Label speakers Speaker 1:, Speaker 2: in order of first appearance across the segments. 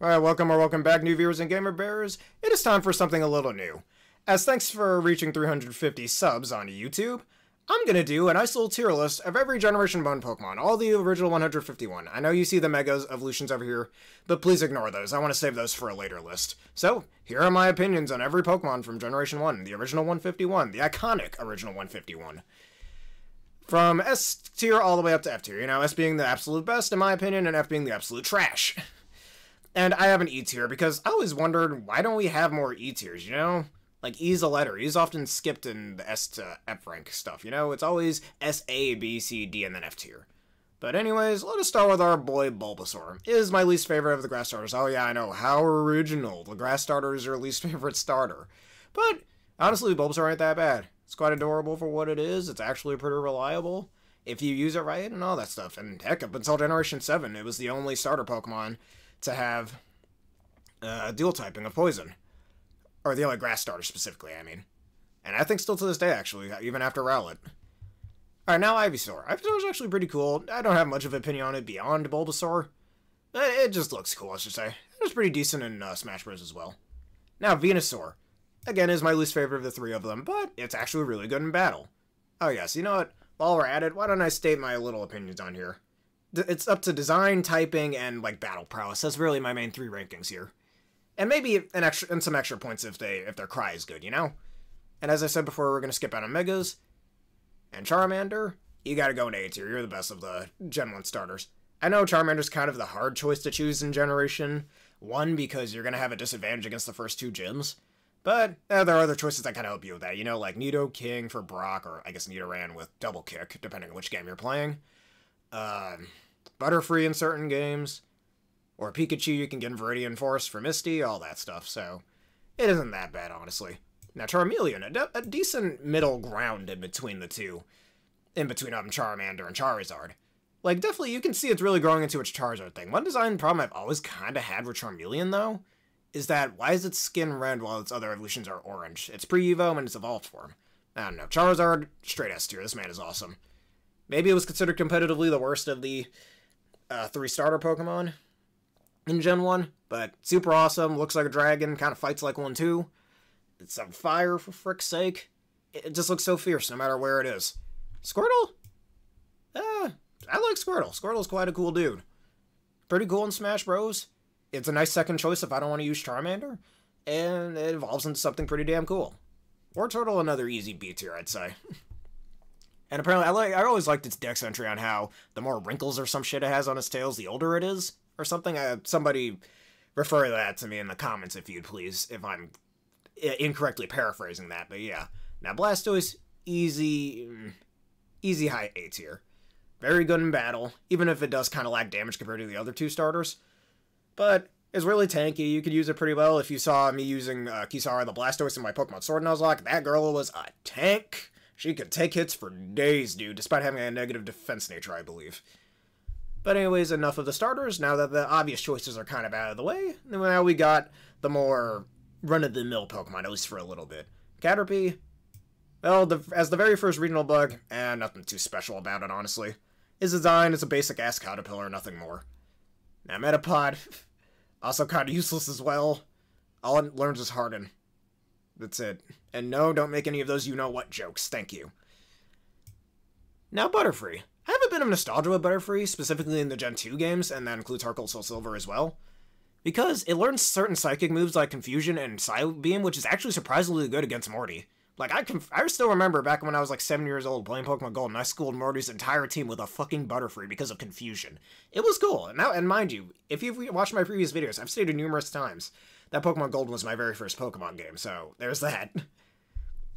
Speaker 1: Alright, welcome back, new viewers and gamer bears. It is time for something a little new. As thanks for reaching 350 subs on YouTube, I'm gonna do a nice little tier list of every Generation 1 Pokemon, all the original 151. I know you see the Megas evolutions over here, but please ignore those. I want to save those for a later list. So, here are my opinions on every Pokemon from Generation 1, the original 151, the iconic original 151. From S tier all the way up to F tier, you know, S being the absolute best in my opinion, and F being the absolute trash. And I have an E tier because I always wondered, why don't we have more E tiers, you know? Like, E's a letter. E's often skipped in the S to F rank stuff, you know? It's always S, A, B, C, D, and then F tier. But anyways, let us start with our boy Bulbasaur. It is my least favorite of the grass starters. Oh yeah, I know, how original. The grass starter is your least favorite starter. But, honestly, Bulbasaur ain't that bad. It's quite adorable for what it is. It's actually pretty reliable if you use it right and all that stuff. And heck, up until Generation 7, it was the only starter Pokemon to have dual typing of poison. Or the only grass starter specifically, I mean. And I think still to this day, actually, even after Rowlet. Alright, now Ivysaur. Ivysaur is actually pretty cool. I don't have much of an opinion on it beyond Bulbasaur. It just looks cool, I should say. It was pretty decent in Smash Bros. As well. Now, Venusaur. Again, is my least favorite of the three of them, but it's actually really good in battle. Oh yes, you know what? While we're at it, why don't I state my little opinions on here? It's up to design, typing, and, like, battle prowess. That's really my main three rankings here. And maybe some extra points if their cry is good, you know? And as I said before, we're going to skip out on Megas. And Charmander, you gotta go in A tier. You're the best of the Gen 1 starters. I know Charmander's kind of the hard choice to choose in Generation 1 because you're going to have a disadvantage against the first two gyms. But there are other choices that kind of help you with that, you know, like Nidoking for Brock, or I guess Nidoran with Double Kick, depending on which game you're playing. Butterfree in certain games, or Pikachu you can get in Viridian Forest for Misty, all that stuff, so it isn't that bad, honestly. Now, Charmeleon, a decent middle ground in between the two, in between Charmander and Charizard. Like, definitely, you can see it's really growing into its Charizard thing. One design problem I've always kind of had with Charmeleon, though, is that, why is its skin red while its other evolutions are orange? It's pre-Evo and it's evolved form. I don't know, Charizard, straight S tier, this man is awesome. Maybe it was considered competitively the worst of the three starter Pokemon in Gen 1, but super awesome, looks like a dragon, kind of fights like one too. It's on fire, for frick's sake. It just looks so fierce no matter where it is. Squirtle? I like Squirtle. Squirtle's quite a cool dude. Pretty cool in Smash Bros. It's a nice second choice if I don't want to use Charmander, and it evolves into something pretty damn cool. Wartortle, another easy B tier, I'd say. And apparently, I always liked its dex entry on how the more wrinkles or some shit it has on its tails, the older it is, or something. Somebody refer that to me in the comments if you'd please, if I'm incorrectly paraphrasing that, but yeah. Now, Blastoise, easy high A tier. Very good in battle, even if it does kind of lack damage compared to the other two starters. But it's really tanky. You could use it pretty well. If you saw me using Kisara the Blastoise in my Pokemon Sword Nuzlocke, that girl was a tank. She could take hits for days, dude, despite having a negative defense nature, I believe. But anyways, enough of the starters. Now that the obvious choices are kind of out of the way, now we got the more run-of-the-mill Pokemon, at least for a little bit. Caterpie, well, as the very first regional bug, nothing too special about it, honestly. Its design is a basic-ass caterpillar, nothing more. Now, Metapod, also kind of useless as well. All it learns is Harden. That's it. And no, don't make any of those you-know-what jokes. Thank you. Now, Butterfree. I have a bit of nostalgia with Butterfree, specifically in the Gen 2 games, and that includes Heart Gold Soul Silver as well. Because it learns certain psychic moves like Confusion and Psybeam, which is actually surprisingly good against Morty. Like, I still remember back when I was like 7 years old playing Pokemon Gold, and I schooled Morty's entire team with a fucking Butterfree because of Confusion. It was cool. And mind you, if you've watched my previous videos, I've stated numerous times that Pokemon Gold was my very first Pokemon game, so there's that.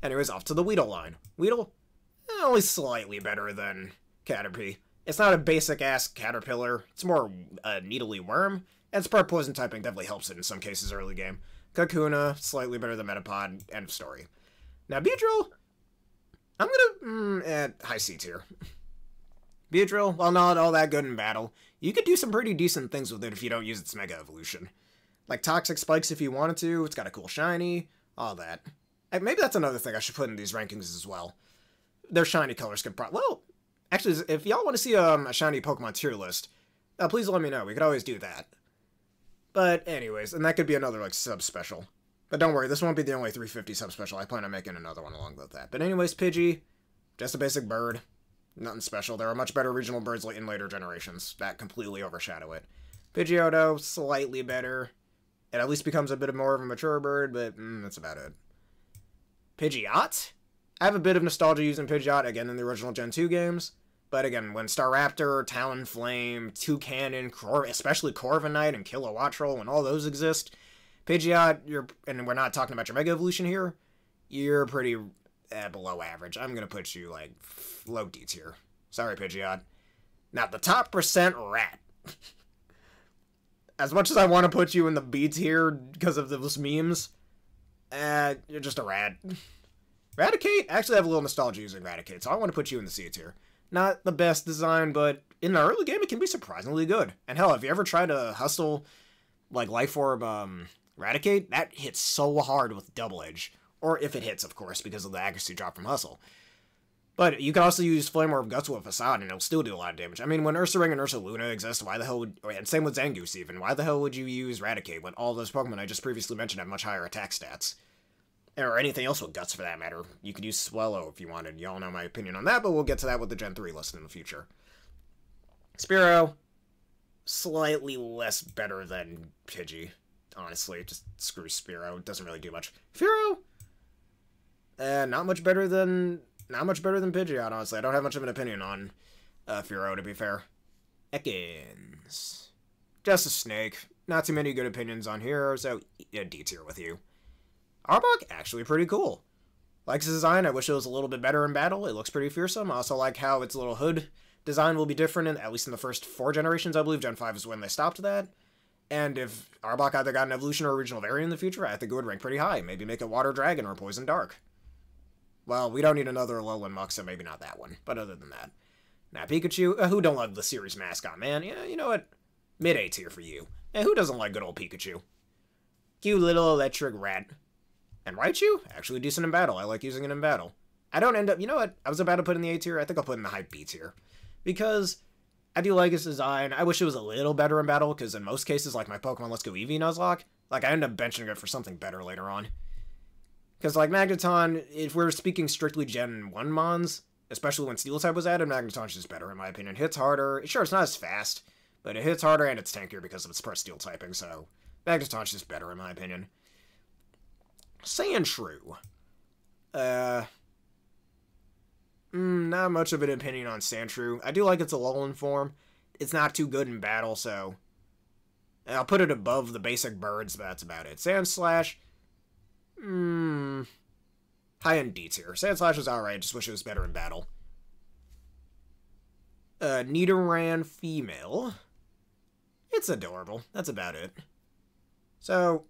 Speaker 1: Anyways, off to the Weedle line. Weedle, only slightly better than Caterpie. It's not a basic-ass caterpillar. It's more a needly worm, and its part poison typing definitely helps it in some cases early game. Kakuna, slightly better than Metapod, end of story. Now, Beedrill, I'm gonna, at high C tier. Beedrill, while not all that good in battle, you could do some pretty decent things with it if you don't use its Mega Evolution. Like Toxic Spikes if you wanted to, it's got a cool shiny, all that. And maybe that's another thing I should put in these rankings as well. Their shiny colors could well, actually, if y'all want to see a shiny Pokemon tier list, please let me know, we could always do that. But anyways, and that could be another, like, sub-special. But don't worry, this won't be the only 350 sub-special. I plan on making another one along with that. But anyways, Pidgey, just a basic bird. Nothing special. There are much better regional birds in later generations that completely overshadow it. Pidgeotto, slightly better. It at least becomes a bit more of a mature bird, but that's about it. Pidgeot? I have a bit of nostalgia using Pidgeot, again, in the original Gen 2 games. But again, when Staraptor, Talonflame, Toucannon, especially Corviknight and Kilowattrel, when all those exist, Pidgeot, and we're not talking about your Mega Evolution here, you're pretty below average. I'm going to put you, like, low D tier. Sorry, Pidgeot. Now, the top percent rat. As much as I want to put you in the B tier because of those memes, you're just a rat. Raticate? Actually, I have a little nostalgia using Raticate, so I want to put you in the C tier. Not the best design, but in the early game, it can be surprisingly good. And hell, if you ever try to hustle, like, Life Orb, Raticate, that hits so hard with Double Edge. Or if it hits, of course, because of the accuracy drop from Hustle. But you can also use Flame Orb Gutswell Facade, and it'll still do a lot of damage. I mean, when Ursaring and Ursaluna exist, why the hell would... And same with Zangoose, even. Why the hell would you use Raticate when all those Pokemon I just previously mentioned have much higher attack stats? Or anything else with Guts, for that matter. You could use Swellow if you wanted. Y'all know my opinion on that, but we'll get to that with the Gen 3 list in the future. Spearow, slightly less better than Pidgey. Honestly, just screw Spearow. It doesn't really do much. Fearow? Not much better than Pidgeot, honestly. I don't have much of an opinion on Fearow, to be fair. Ekans. Just a snake. Not too many good opinions on here, so yeah, D tier with you. Arbok, actually pretty cool. Like its design, I wish it was a little bit better in battle. It looks pretty fearsome. I also like how its little hood design will be different, at least in the first 4 generations, I believe. Gen 5 is when they stopped that. And if Arbok either got an evolution or a regional variant in the future, I think it would rank pretty high. Maybe make it Water Dragon or Poison Dark. Well, we don't need another Alolan Muck, so maybe not that one. But other than that. Now, Pikachu, who don't love the series mascot, man? Yeah, you know what? Mid-A tier for you. Who doesn't like good old Pikachu? Cute little electric rat. And Raichu? Actually decent in battle. I like using it in battle. I don't end up... You know what? I was about to put in the A tier. I think I'll put in the high B tier. Because I do like its design. I wish it was a little better in battle, because in most cases, like my Pokemon Let's Go Eevee Nuzlocke, like I end up benching it for something better later on. Because like Magneton, if we're speaking strictly Gen 1 Mons, especially when Steel type was added, Magneton's just better in my opinion. Hits harder. Sure, it's not as fast, but it hits harder and it's tankier because of its press Steel typing, so Magneton's just better in my opinion. Sandshrew. Not much of an opinion on Sandshrew. I do like its Alolan form. It's not too good in battle, so I'll put it above the basic birds, but that's about it. Sandslash, high-end D tier. Sandslash is alright, just wish it was better in battle. Nidoran female. It's adorable. That's about it. So,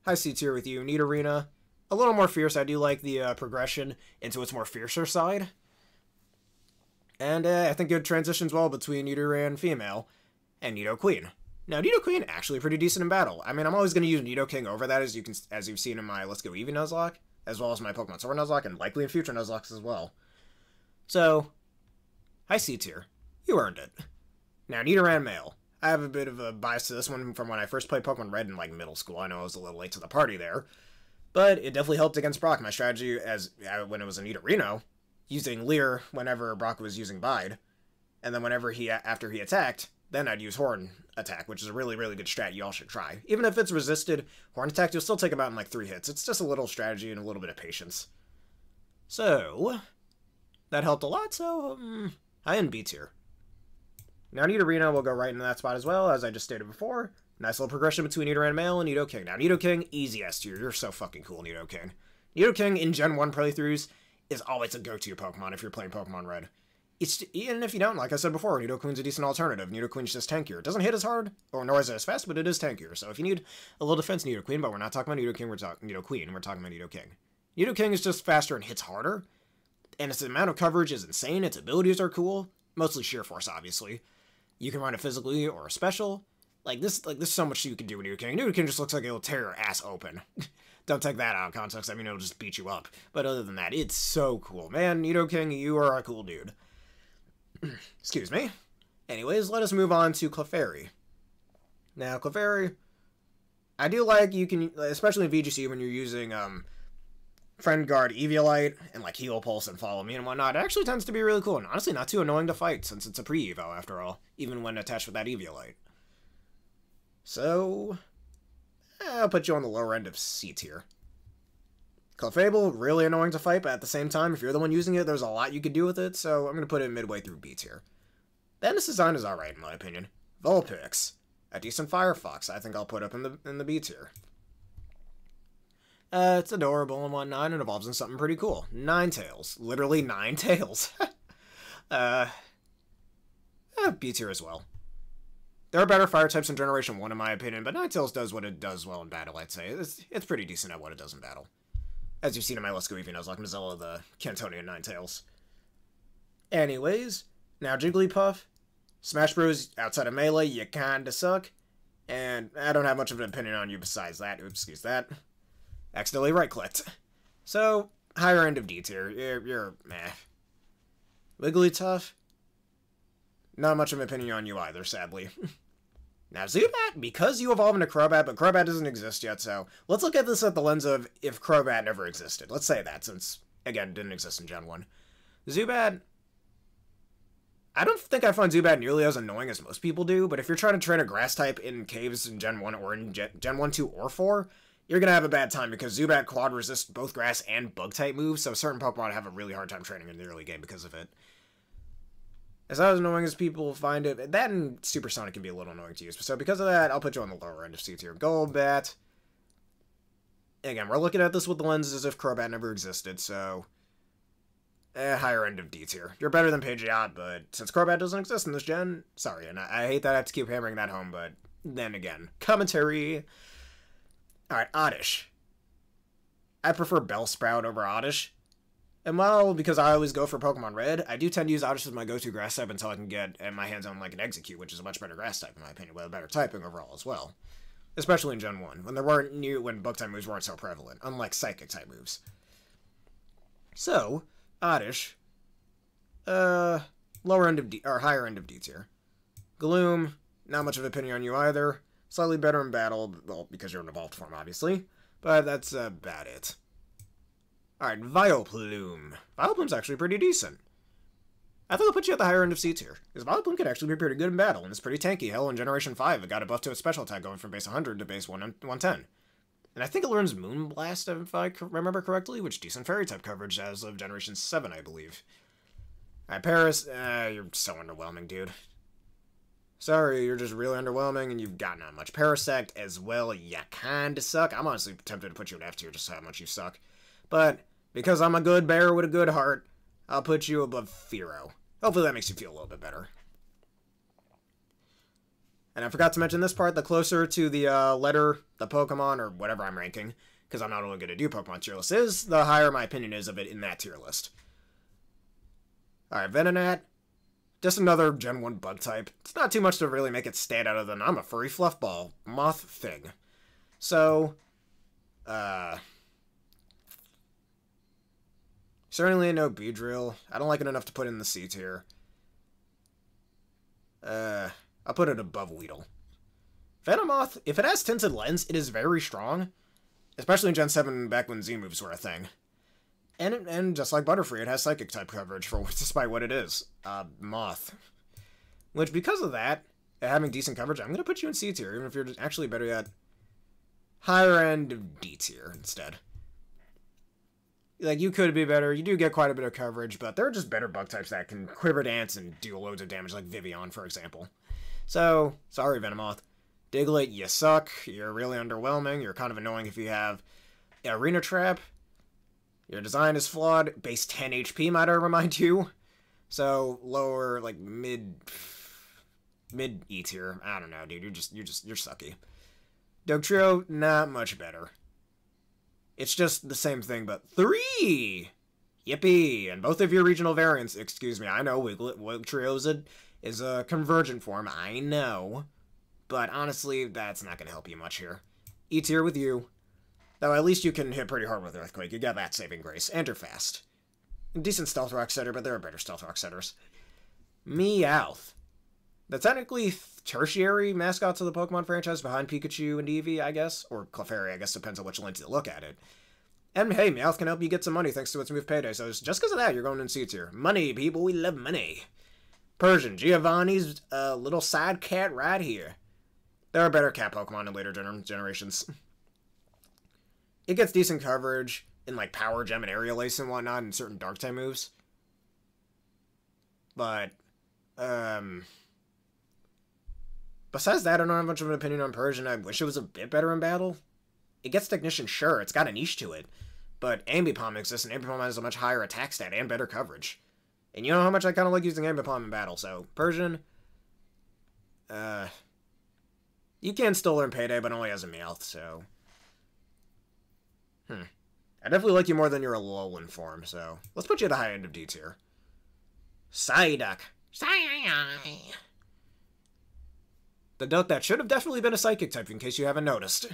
Speaker 1: high C tier with you. Nidorina, a little more fierce. I do like the progression into its more fiercer side. And I think it transitions well between Nidoran female and Nidoqueen. Now, Nidoqueen actually pretty decent in battle. I mean, I'm always going to use Nidoking over that, as you've seen in my Let's Go Eevee Nuzlocke, as well as my Pokemon Sword Nuzlocke, and likely in future Nuzlocks as well. So, high C tier. You earned it. Now, Nidoran male. I have a bit of a bias to this one from when I first played Pokemon Red in, like, middle school. I know I was a little late to the party there. But it definitely helped against Brock. My strategy, when it was a Nidorino, using Leer whenever Brock was using Bide, and then whenever after he attacked, then I'd use Horn Attack, which is a really, really good strat you all should try. Even if it's resisted Horn Attack, you'll still take him out in like 3 hits. It's just a little strategy and a little bit of patience. So, that helped a lot, so, high end B tier. Now Nidorino will go right into that spot as well, as I just stated before. Nice little progression between Nidoran male and Nidoking. Now Nidoking, easy S tier. You're so fucking cool, Nidoking. Nidoking in Gen 1 playthroughs is always a go-to Pokemon if you're playing Pokemon Red. Even if you don't, like I said before, Nidoqueen's a decent alternative. Nidoqueen's just tankier. It doesn't hit as hard, or nor is it as fast, but it is tankier. So if you need a little defense, Nidoqueen, but we're not talking about Nidoking, we're talking Nidoqueen, we're talking about Nidoking. Nidoking is just faster and hits harder, and its amount of coverage is insane. Its abilities are cool, mostly sheer force, obviously. You can run it physically or special. There's so much you can do with Nidoking. Nidoking just looks like it'll tear your ass open. Don't take that out of context. I mean, it'll just beat you up. But other than that, it's so cool. Man, Nidoking, you are a cool dude. Excuse me. Anyways, let us move on to Clefairy. Now, Clefairy, I do like you can, especially in VGC when you're using Friend Guard Eviolite and like Heal Pulse and Follow Me and whatnot, it actually tends to be really cool and honestly not too annoying to fight since it's a pre-evo after all, even when attached with that Eviolite. So, I'll put you on the lower end of C tier. Clefable, really annoying to fight, but at the same time, if you're the one using it, there's a lot you could do with it, so I'm going to put it midway through B tier. Bandit's design is alright in my opinion. Vulpix, a decent Firefox, I think I'll put up in the B tier. It's adorable and whatnot, and evolves into something pretty cool. 9 tails. Literally 9 tails. B tier as well. There are better fire types in Generation 1 in my opinion, but 9 tails does what it does well in battle, I'd say. It's pretty decent at what it does in battle. As you've seen in my Let's Go Eevee, like Mozilla the Cantonian 9 tails. Anyways, now Jigglypuff. Smash Bros, outside of Melee, you kinda suck. And I don't have much of an opinion on you besides that. Oops, excuse that. Accidentally right-clicked. So, higher end of D tier. You're meh. Wigglytuff. Not much of an opinion on you either, sadly. Now, Zubat, because you evolve into Crobat, but Crobat doesn't exist yet, so let's look at this at the lens of if Crobat never existed. Let's say that, since, again, it didn't exist in Gen 1. Zubat, I don't think I find Zubat nearly as annoying as most people do, but if you're trying to train a Grass type in caves in Gen 1 or in Gen 1, 2, or 4, you're going to have a bad time because Zubat quad resists both Grass and Bug-type moves, so certain Pokemon have a really hard time training in the early game because of it. As annoying as people find it, that and Supersonic can be a little annoying to use. So because of that, I'll put you on the lower end of C tier. Golbat. Again, we're looking at this with the lens as if Crobat never existed, so higher end of D tier. You're better than Pidgeot, but since Crobat doesn't exist in this gen, sorry, and I hate that I have to keep hammering that home, but then again, commentary. Alright, Oddish. I prefer Bellsprout over Oddish. And while, because I always go for Pokemon Red, I do tend to use Oddish as my go-to Grass type until I can get my hands on like an Execute, which is a much better Grass type in my opinion, with a better typing overall as well. Especially in Gen 1, when Bug-type moves weren't so prevalent, unlike Psychic-type moves. So, Oddish, lower end of D, or higher end of D tier. Gloom, not much of an opinion on you either. Slightly better in battle, well, because you're in evolved form, obviously. But that's about it. Alright, Vileplume. Vileplume's actually pretty decent. I think I'll put you at the higher end of C tier, because Vileplume can actually be pretty good in battle, and it's pretty tanky. Hell, in Generation 5, it got a buff to its special attack going from base 100 to base 110. And I think it learns Moonblast, if I remember correctly, which decent Fairy-type coverage as of Generation 7, I believe. Alright, Paris, you're so underwhelming, dude. Sorry, you're just really underwhelming, and you've got not much. Parasect as well, you kinda suck. I'm honestly tempted to put you in F tier just how much you suck. But, because I'm a good bear with a good heart, I'll put you above Fearow. Hopefully that makes you feel a little bit better. And I forgot to mention this part, the closer to the letter, the Pokemon, or whatever I'm ranking, because I'm not only going to do Pokemon tier list is, the higher my opinion is of it in that tier list. Alright, Venonat. Just another Gen 1 bug type. It's not too much to really make it stand out other than I'm a furry fluffball moth thing. So, certainly no Beedrill. I don't like it enough to put in the C tier. I'll put it above Weedle. Venomoth, if it has Tinted Lens, it is very strong. Especially in Gen 7 back when Z-moves were a thing. And just like Butterfree, it has Psychic type coverage for despite what it is. Moth. Which, because of that, having decent coverage, I'm going to put you in C tier, even if you're actually better at higher end of D tier instead. Like, you could be better, you do get quite a bit of coverage, but there are just better bug types that can Quiver Dance and do loads of damage, like Vivian, for example. So, sorry Venomoth. Diglett, you suck, you're really underwhelming, you're kind of annoying if you have Arena Trap. Your design is flawed, base 10 HP, might I remind you. So, lower, like, mid E tier. I don't know, dude, you're sucky. Dugtrio, not much better. It's just the same thing, but 3! Yippee! And both of your regional variants, excuse me, I know Wugtrio is a convergent form, I know. But honestly, that's not going to help you much here. E tier with you. Though at least you can hit pretty hard with Earthquake, you got that saving grace. And you're fast. Decent Stealth Rock setter, but there are better Stealth Rock setters. Meowth. The technically tertiary mascots of the Pokemon franchise behind Pikachu and Eevee, I guess. Or Clefairy, I guess, depends on which lens you look at it. And hey, Meowth can help you get some money thanks to its move Payday, so just because of that, you're going in C tier. Money, people, we love money. Persian, Giovanni's little side cat right here. There are better cat Pokemon in later generations. It gets decent coverage in like Power Gem and Aerial Ace and whatnot and certain Dark type moves. But, besides that, I don't have much of an opinion on Persian. I wish it was a bit better in battle. It gets Technician, sure, it's got a niche to it. But Ambipom exists, and Ambipom has a much higher attack stat and better coverage. And you know how much I kind of like using Ambipom in battle, so Persian, you can still learn Payday, but only as a Meowth, so... I definitely like you more than your Alolan form, so... Let's put you at the high end of D tier. Psyduck. The duck that should have definitely been a Psychic type, in case you haven't noticed.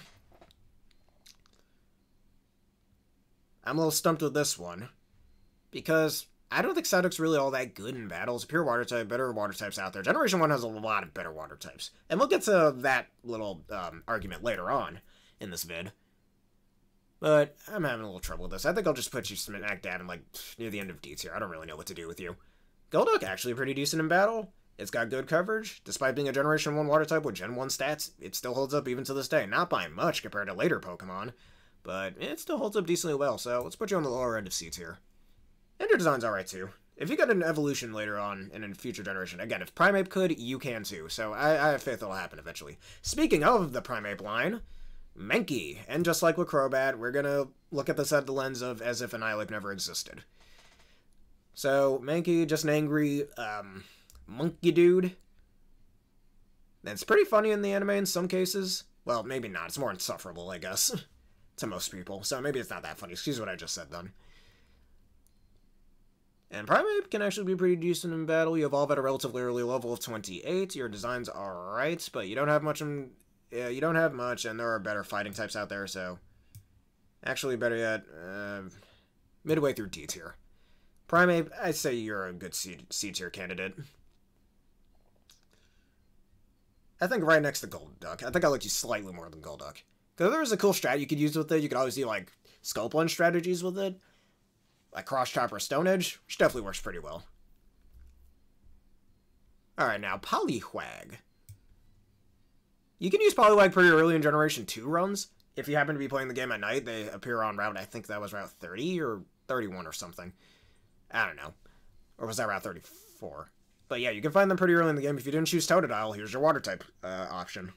Speaker 1: I'm a little stumped with this one, because I don't think Psyduck's really all that good in battle. It's a pure water type, better water types out there. Generation 1 has a lot of better water types. And we'll get to that little argument later on in this vid. But I'm having a little trouble with this. I think I'll just put you smack dab in, like, near the end of D tier. I don't really know what to do with you. Golduck, actually pretty decent in battle. It's got good coverage. Despite being a Generation 1 water type with Gen 1 stats, it still holds up even to this day. Not by much compared to later Pokemon, but it still holds up decently well, so let's put you on the lower end of C tier. And your design's alright too. If you get an evolution later on in a future generation, again, if Primeape could, you can too, so I have faith it'll happen eventually. Speaking of the Primeape line, Mankey, and just like with Crobat, we're gonna look at this at the lens of as if Annihilape never existed. So, Mankey, just an angry, monkey dude. It's pretty funny in the anime in some cases. Well, maybe not. It's more insufferable, I guess, to most people. So maybe it's not that funny. Excuse what I just said, then. And Primeape can actually be pretty decent in battle. You evolve at a relatively early level of 28. Your design's alright, but you don't have much in... Yeah, you don't have much, and there are better fighting types out there, so... Actually, better yet, midway through D tier. Primeape, I'd say you're a good C tier candidate. I think right next to Golduck. I think I like you slightly more than Golduck. Because there's a cool strat you could use with it. You could always do, like, Skull Plunge strategies with it. Like Cross Chop or Stone Edge, which definitely works pretty well. Alright, now, Poliwag. You can use Poliwag pretty early in Generation 2 runs. If you happen to be playing the game at night, they appear on route, I think that was route 30 or 31 or something. I don't know. Or was that route 34? But yeah, you can find them pretty early in the game. If you didn't choose Totodile, here's your water type option.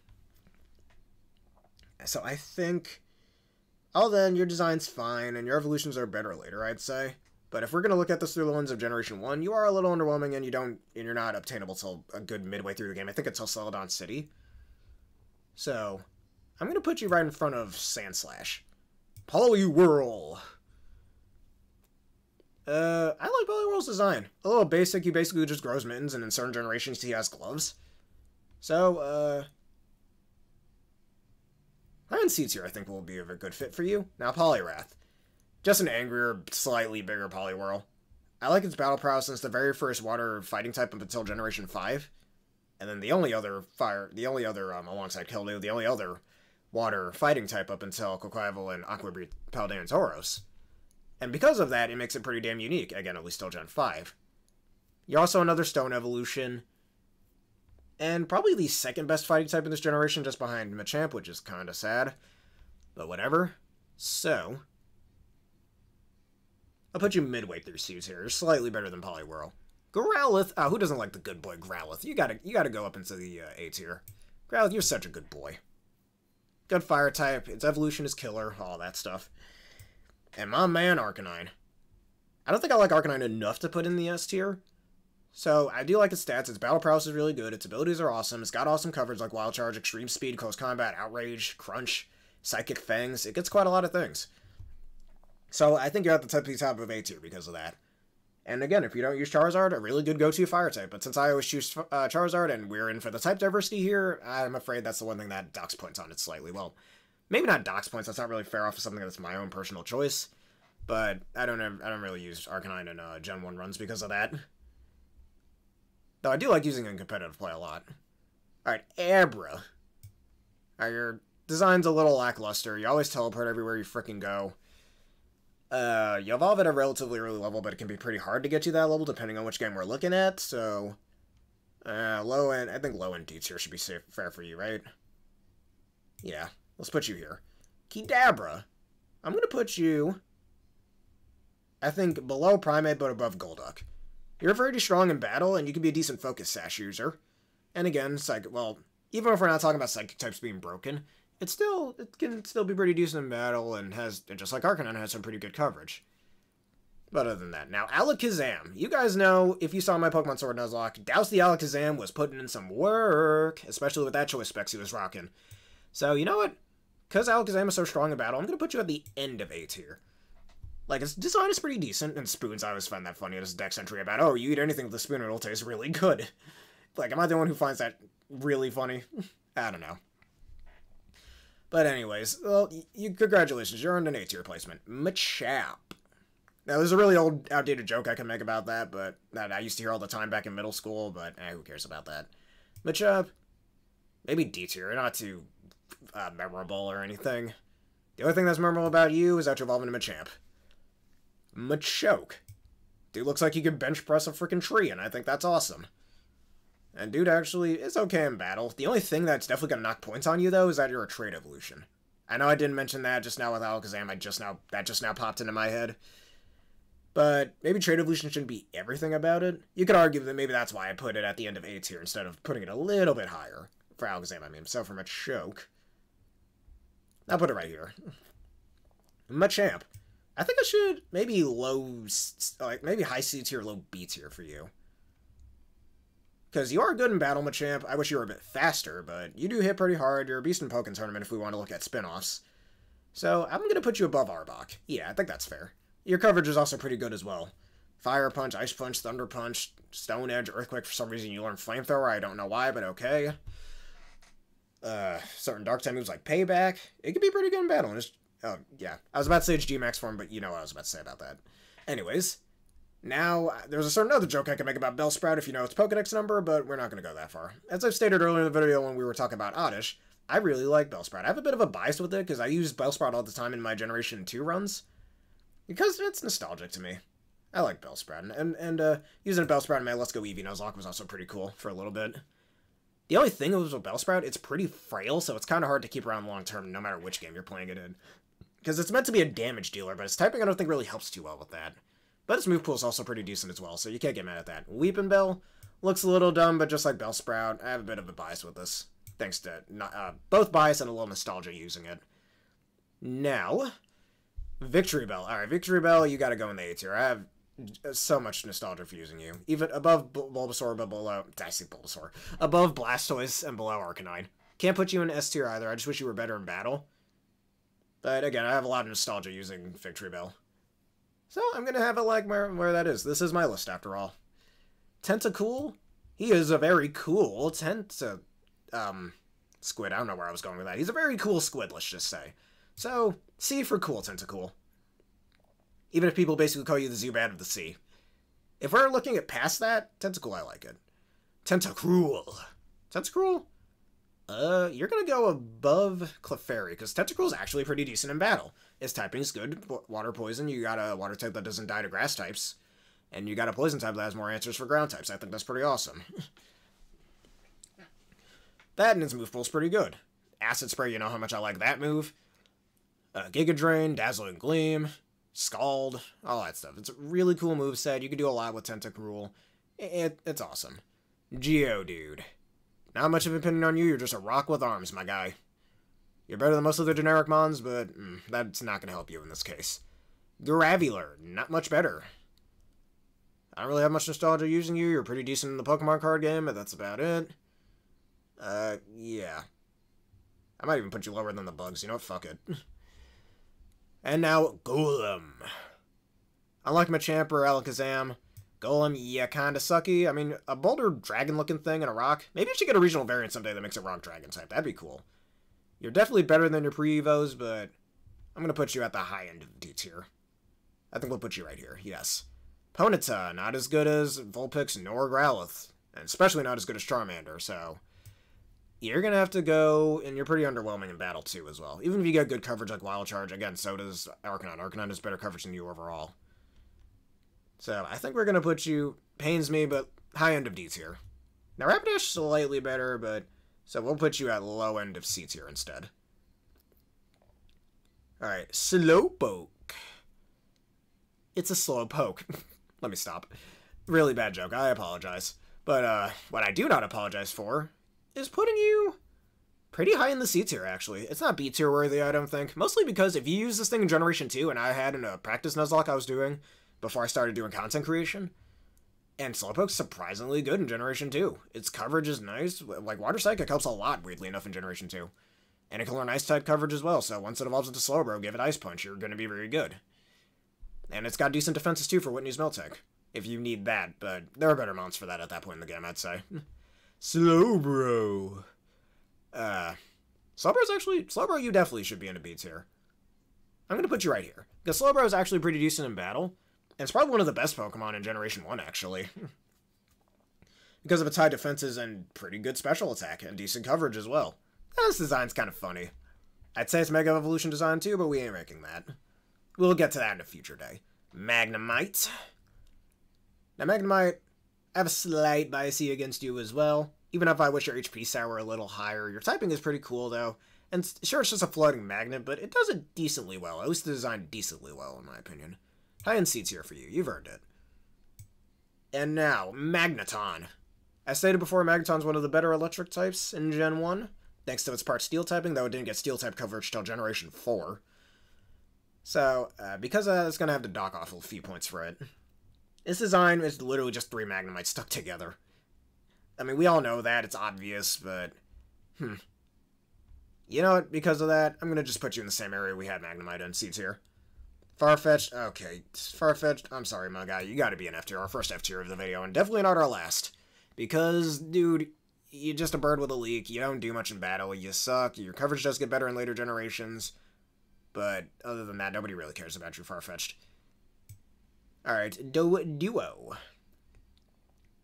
Speaker 1: So I think... Oh, then your design's fine, and your evolutions are better later, I'd say. But if we're gonna look at this through the lens of Generation 1, you are a little underwhelming, and you're not obtainable till a good midway through the game. I think it's till Celadon City. So, I'm gonna put you right in front of Sandslash. Poliwhirl. I like Poliwhirl's design. A little basic, he basically just grows mittens, and in certain generations he has gloves. So, Iron C tier I think will be a good fit for you. Now, Poliwrath. Just an angrier, slightly bigger Poliwhirl. I like its battle prowess since the very first water fighting type up until Generation 5. And then the only other, alongside Kildew, the only other water fighting type up until Quaquaval and Aqua Breathe Paldean and Tauros. And because of that, it makes it pretty damn unique, again, at least till Gen 5. You're also another Stone evolution, and probably the second best fighting type in this generation, just behind Machamp, which is kinda sad. But whatever. So, I'll put you midway through C tier, slightly better than Poliwhirl. Growlithe, who doesn't like the good boy Growlithe? You gotta go up into the A tier. Growlithe, you're such a good boy. Good fire type, its evolution is killer, all that stuff. And my man, Arcanine. I don't think I like Arcanine enough to put in the S tier. So, I do like its stats, its battle prowess is really good, its abilities are awesome, it's got awesome coverage like Wild Charge, Extreme Speed, Close Combat, Outrage, Crunch, Psychic Fangs, it gets quite a lot of things. So, I think you're at the top of A tier because of that. And again, if you don't use Charizard, a really good go-to fire type. But since I always choose Charizard and we're in for the type diversity here, I'm afraid that's the one thing that docks points on it slightly. Well, maybe not docks points, that's not really fair off of something that's my own personal choice. But I don't really use Arcanine in Gen 1 runs because of that. Though I do like using it in competitive play a lot. Alright, Abra. Alright, your design's a little lackluster. You always teleport everywhere you frickin' go. You evolve at a relatively early level, but it can be pretty hard to get you that level depending on which game we're looking at, so... low end, I think low end D tier should be fair for you, right? Yeah, let's put you here. Kadabra. I'm gonna put you... I think below Primate, but above Golduck. You're very strong in battle, and you can be a decent Focus Sash user. And again, well, even if we're not talking about Psychic types being broken, it can still be pretty decent in battle, and just like Arcanine, has some pretty good coverage. But other than that, now Alakazam. You guys know, if you saw my Pokemon Sword and Nuzlocke, Douse the Alakazam was putting in some work, especially with that choice specs he was rocking. So, you know what? Because Alakazam is so strong in battle, I'm going to put you at the end of A tier. Like, its design is pretty decent, and spoons, I always find that funny. There's a dex entry about, oh, you eat anything with a spoon, it'll taste really good. Like, am I the one who finds that really funny? I don't know. But anyways, well, congratulations, you're on an A tier placement. Machop. Now, there's a really old, outdated joke I can make about that, but that I used to hear all the time back in middle school, but who cares about that? Machop, maybe D tier, not too memorable or anything. The only thing that's memorable about you is that you evolve into Machamp. Machoke. Dude looks like he could bench press a freaking tree, and I think that's awesome. And dude actually is okay in battle. The only thing that's definitely gonna knock points on you, though, is that you're a trait evolution. I know I didn't mention that just now with Alakazam, that just now popped into my head. But maybe trait evolution shouldn't be everything about it. You could argue that maybe that's why I put it at the end of A tier instead of putting it a little bit higher. For Alakazam, I mean. So for Machoke, I'll put it right here. Machamp. I think I should maybe maybe high C tier, low B tier for you. Because you are good in battle, Machamp. I wish you were a bit faster, but you do hit pretty hard. You're a beast in Pokken Tournament if we want to look at spin-offs. So I'm going to put you above Arbok. Yeah, I think that's fair. Your coverage is also pretty good as well. Fire Punch, Ice Punch, Thunder Punch, Stone Edge, Earthquake. For some reason you learn Flamethrower. I don't know why, but okay. Certain Dark-type moves like Payback. It can be pretty good in battle. Oh, yeah. I was about to say it's G-Max form, but you know what I was about to say about that. Anyways, now, there's a certain other joke I can make about Bellsprout if you know its Pokedex number, but we're not going to go that far. As I've stated earlier in the video when we were talking about Oddish, I really like Bellsprout. I have a bit of a bias with it, because I use Bellsprout all the time in my Generation 2 runs. Because it's nostalgic to me. I like Bellsprout, and using a Bellsprout in my Let's Go Eevee Nuzlocke was also pretty cool for a little bit. The only thing with Bellsprout, it's pretty frail, so it's kind of hard to keep around long term no matter which game you're playing it in. Because it's meant to be a damage dealer, but its typing I don't think really helps too well with that. But its move pool is also pretty decent as well, so you can't get mad at that. Weeping Bell looks a little dumb, but just like Bellsprout, I have a bit of a bias with this. Thanks to both bias and a little nostalgia using it. Now, Victory Bell. Alright, Victory Bell, you gotta go in the A tier. I have so much nostalgia for using you. Even above Bulbasaur, but below... I say Bulbasaur. Above Blastoise and below Arcanine. Can't put you in S tier either. I just wish you were better in battle. But again, I have a lot of nostalgia using Victory Bell. So I'm going to have it like where that is. This is my list after all. Tentacool? He is a very cool squid. I don't know where I was going with that. He's a very cool squid, let's just say. So, C for cool, Tentacool. Even if people basically call you the Zubat of the sea. If we're looking at past that, Tentacool, I like it. Tentacruel. Tentacruel? You're gonna go above Clefairy, because Tentacruel is actually pretty decent in battle. Its typing is good. Water Poison, you got a water type that doesn't die to grass types. And you got a poison type that has more answers for ground types. I think that's pretty awesome. That and its move pool's pretty good. Acid Spray, you know how much I like that move. Giga Drain, Dazzling Gleam, Scald, all that stuff. It's a really cool moveset. You can do a lot with Tentacruel. It's awesome. Geodude. Not much of an opinion on you, you're just a rock with arms, my guy. You're better than most of the generic mons, but that's not going to help you in this case. Graveler, not much better. I don't really have much nostalgia using you, you're pretty decent in the Pokemon card game, but that's about it. Yeah. I might even put you lower than the bugs, you know what, fuck it. And now, Golem. Unlike Machamp or Alakazam, Golem, yeah, kinda sucky. I mean, a boulder dragon-looking thing and a rock. Maybe you should get a regional variant someday that makes it rock dragon type. That'd be cool. You're definitely better than your pre-evos, but I'm gonna put you at the high end of D tier. I think we'll put you right here, yes. Ponyta, not as good as Vulpix nor Growlithe. And especially not as good as Charmander, so... you're gonna have to go, and you're pretty underwhelming in battle too as well. Even if you get good coverage like Wild Charge, again, so does Arcanine. Arcanine has better coverage than you overall. So I think we're gonna put you, pains me, but high end of D tier. Now Rapidash slightly better, but so we'll put you at low end of C tier instead. Alright, Slowpoke. It's a Slowpoke. Let me stop. Really bad joke, I apologize. But what I do not apologize for is putting you pretty high in the C tier, actually. It's not B tier worthy, I don't think. Mostly because if you use this thing in Generation 2, and I had in a practice Nuzlocke I was doing before I started doing content creation, and Slowpoke's surprisingly good in Generation 2. Its coverage is nice. Like, Water Psychic helps a lot, weirdly enough, in Generation 2. And it can learn Ice-type coverage as well, so once it evolves into Slowbro, give it Ice Punch, you're going to be very good. And it's got decent defenses, too, for Whitney's Miltank, if you need that, but there are better mounts for that at that point in the game, I'd say. Slowbro. Slowbro, you definitely should be in a B tier. I'm going to put you right here, because Slowbro is actually pretty decent in battle, and it's probably one of the best Pokemon in Generation 1, actually. Because of its high defenses and pretty good special attack, and decent coverage as well. This design's kind of funny. I'd say it's Mega Evolution design too, but we ain't making that. We'll get to that in a future day. Magnemite. Now, Magnemite, I have a slight bias against you as well. Even if I wish your HP stat were a little higher. Your typing is pretty cool, though. And sure, it's just a floating magnet, but it does it decently well. At least the design decently well, in my opinion. High end C tier for you. You've earned it. And now, Magneton. As stated before, Magneton's one of the better electric types in Gen 1. Thanks to its part steel typing, though it didn't get steel type coverage till Generation 4. So, because of that, it's going to have to dock off a few points for it. This design is literally just 3 Magnemites stuck together. I mean, we all know that, it's obvious, but... You know what, because of that, I'm going to just put you in the same area we had Magnemite in C tier. Farfetch'd, okay, Farfetch'd, I'm sorry, my guy, you gotta be an F tier, our first F tier of the video, and definitely not our last. Because, dude... You're just a bird with a leak, you don't do much in battle, you suck, your coverage does get better in later generations, but other than that, nobody really cares about you, Farfetch'd. Alright, Duo.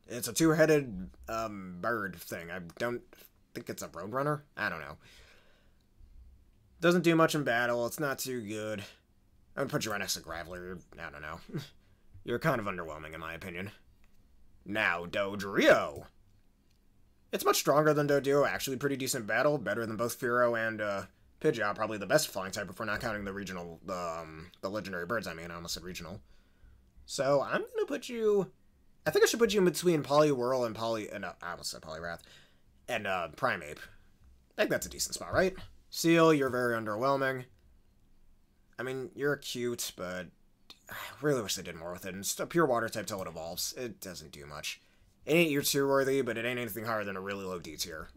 Speaker 1: It's a two-headed, bird thing. I don't think it's a Roadrunner? I don't know. Doesn't do much in battle, it's not too good. I would put you right next to Graveler, I don't know. You're kind of underwhelming, in my opinion. Now, Dodrio. It's much stronger than Doduo, actually pretty decent battle, better than both Fearow and Pidgeot, probably the best flying type if we're not counting the regional, the legendary birds, I almost said regional. So, I'm gonna put you, I think I should put you in between Poliwhirl and I almost said Poliwrath, and Primeape. I think that's a decent spot, right? Seal, you're very underwhelming. I mean, you're cute, but I really wish they did more with it. It's a pure water type till it evolves. It doesn't do much. It ain't your tier worthy, but it ain't anything higher than a really low D tier.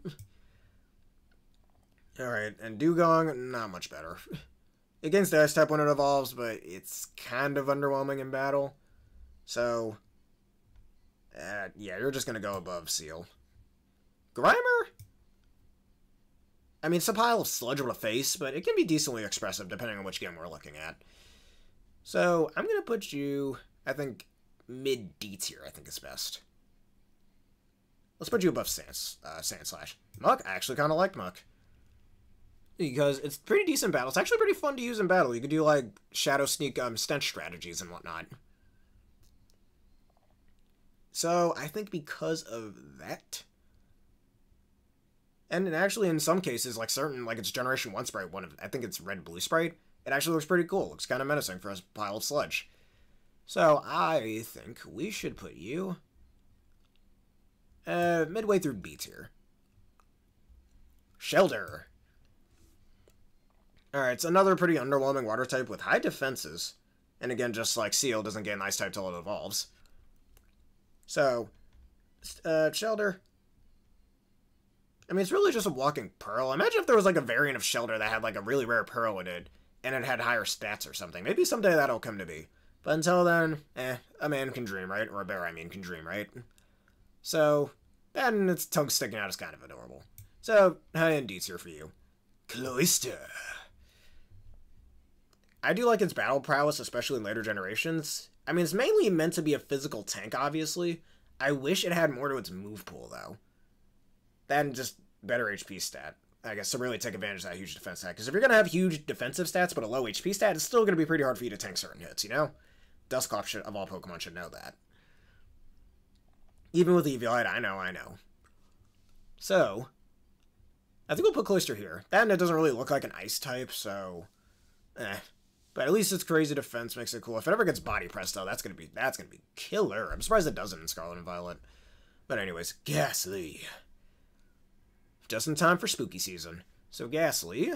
Speaker 1: Alright, and Dugong, not much better. Against the Ice type when it evolves, but it's kind of underwhelming in battle. So, yeah, you're just gonna go above Seal. Grimer? I mean, it's a pile of sludge with a face, but it can be decently expressive depending on which game we're looking at. So, I'm gonna put you, I think, mid D tier, I think is best. Let's put you above Sandslash. Muck, I actually kind of like Muck. Because it's pretty decent battle. It's actually pretty fun to use in battle. You could do, like, Shadow Sneak stench strategies and whatnot. So, I think because of that... And actually, in some cases, like certain, like its Generation 1 sprite, I think it's Red-Blue sprite, it actually looks pretty cool. It looks kind of menacing for a pile of sludge. So, I think we should put you... midway through B tier. Shelter. Alright, it's another pretty underwhelming water type with high defenses. And again, just like Seal, doesn't get an Ice type till it evolves. So, Shelter. I mean, it's really just a walking Pearl. Imagine if there was like a variant of Shelter that had like a really rare Pearl in it, and it had higher stats or something. Maybe someday that'll come to be. But until then, a man can dream, right? Or a bear, can dream, right? So, and its tongue sticking out is kind of adorable. So, high-end D tier for you. Cloyster. I do like its battle prowess, especially in later generations. I mean, it's mainly meant to be a physical tank, obviously. I wish it had more to its move pool, though. Then just better HP stat, I guess, to really take advantage of that huge defense stat. Because if you're going to have huge defensive stats but a low HP stat, it's still going to be pretty hard for you to tank certain hits, you know? Dusclops, of all Pokemon, should know that. Even with Eviolite, I know. So, I think we'll put Cloyster here. That and it doesn't really look like an ice type, so... But at least its crazy defense makes it cool. If it ever gets body pressed, though, that's gonna be killer. I'm surprised it doesn't in Scarlet and Violet. But anyways, Ghastly. Just in time for spooky season. So Ghastly,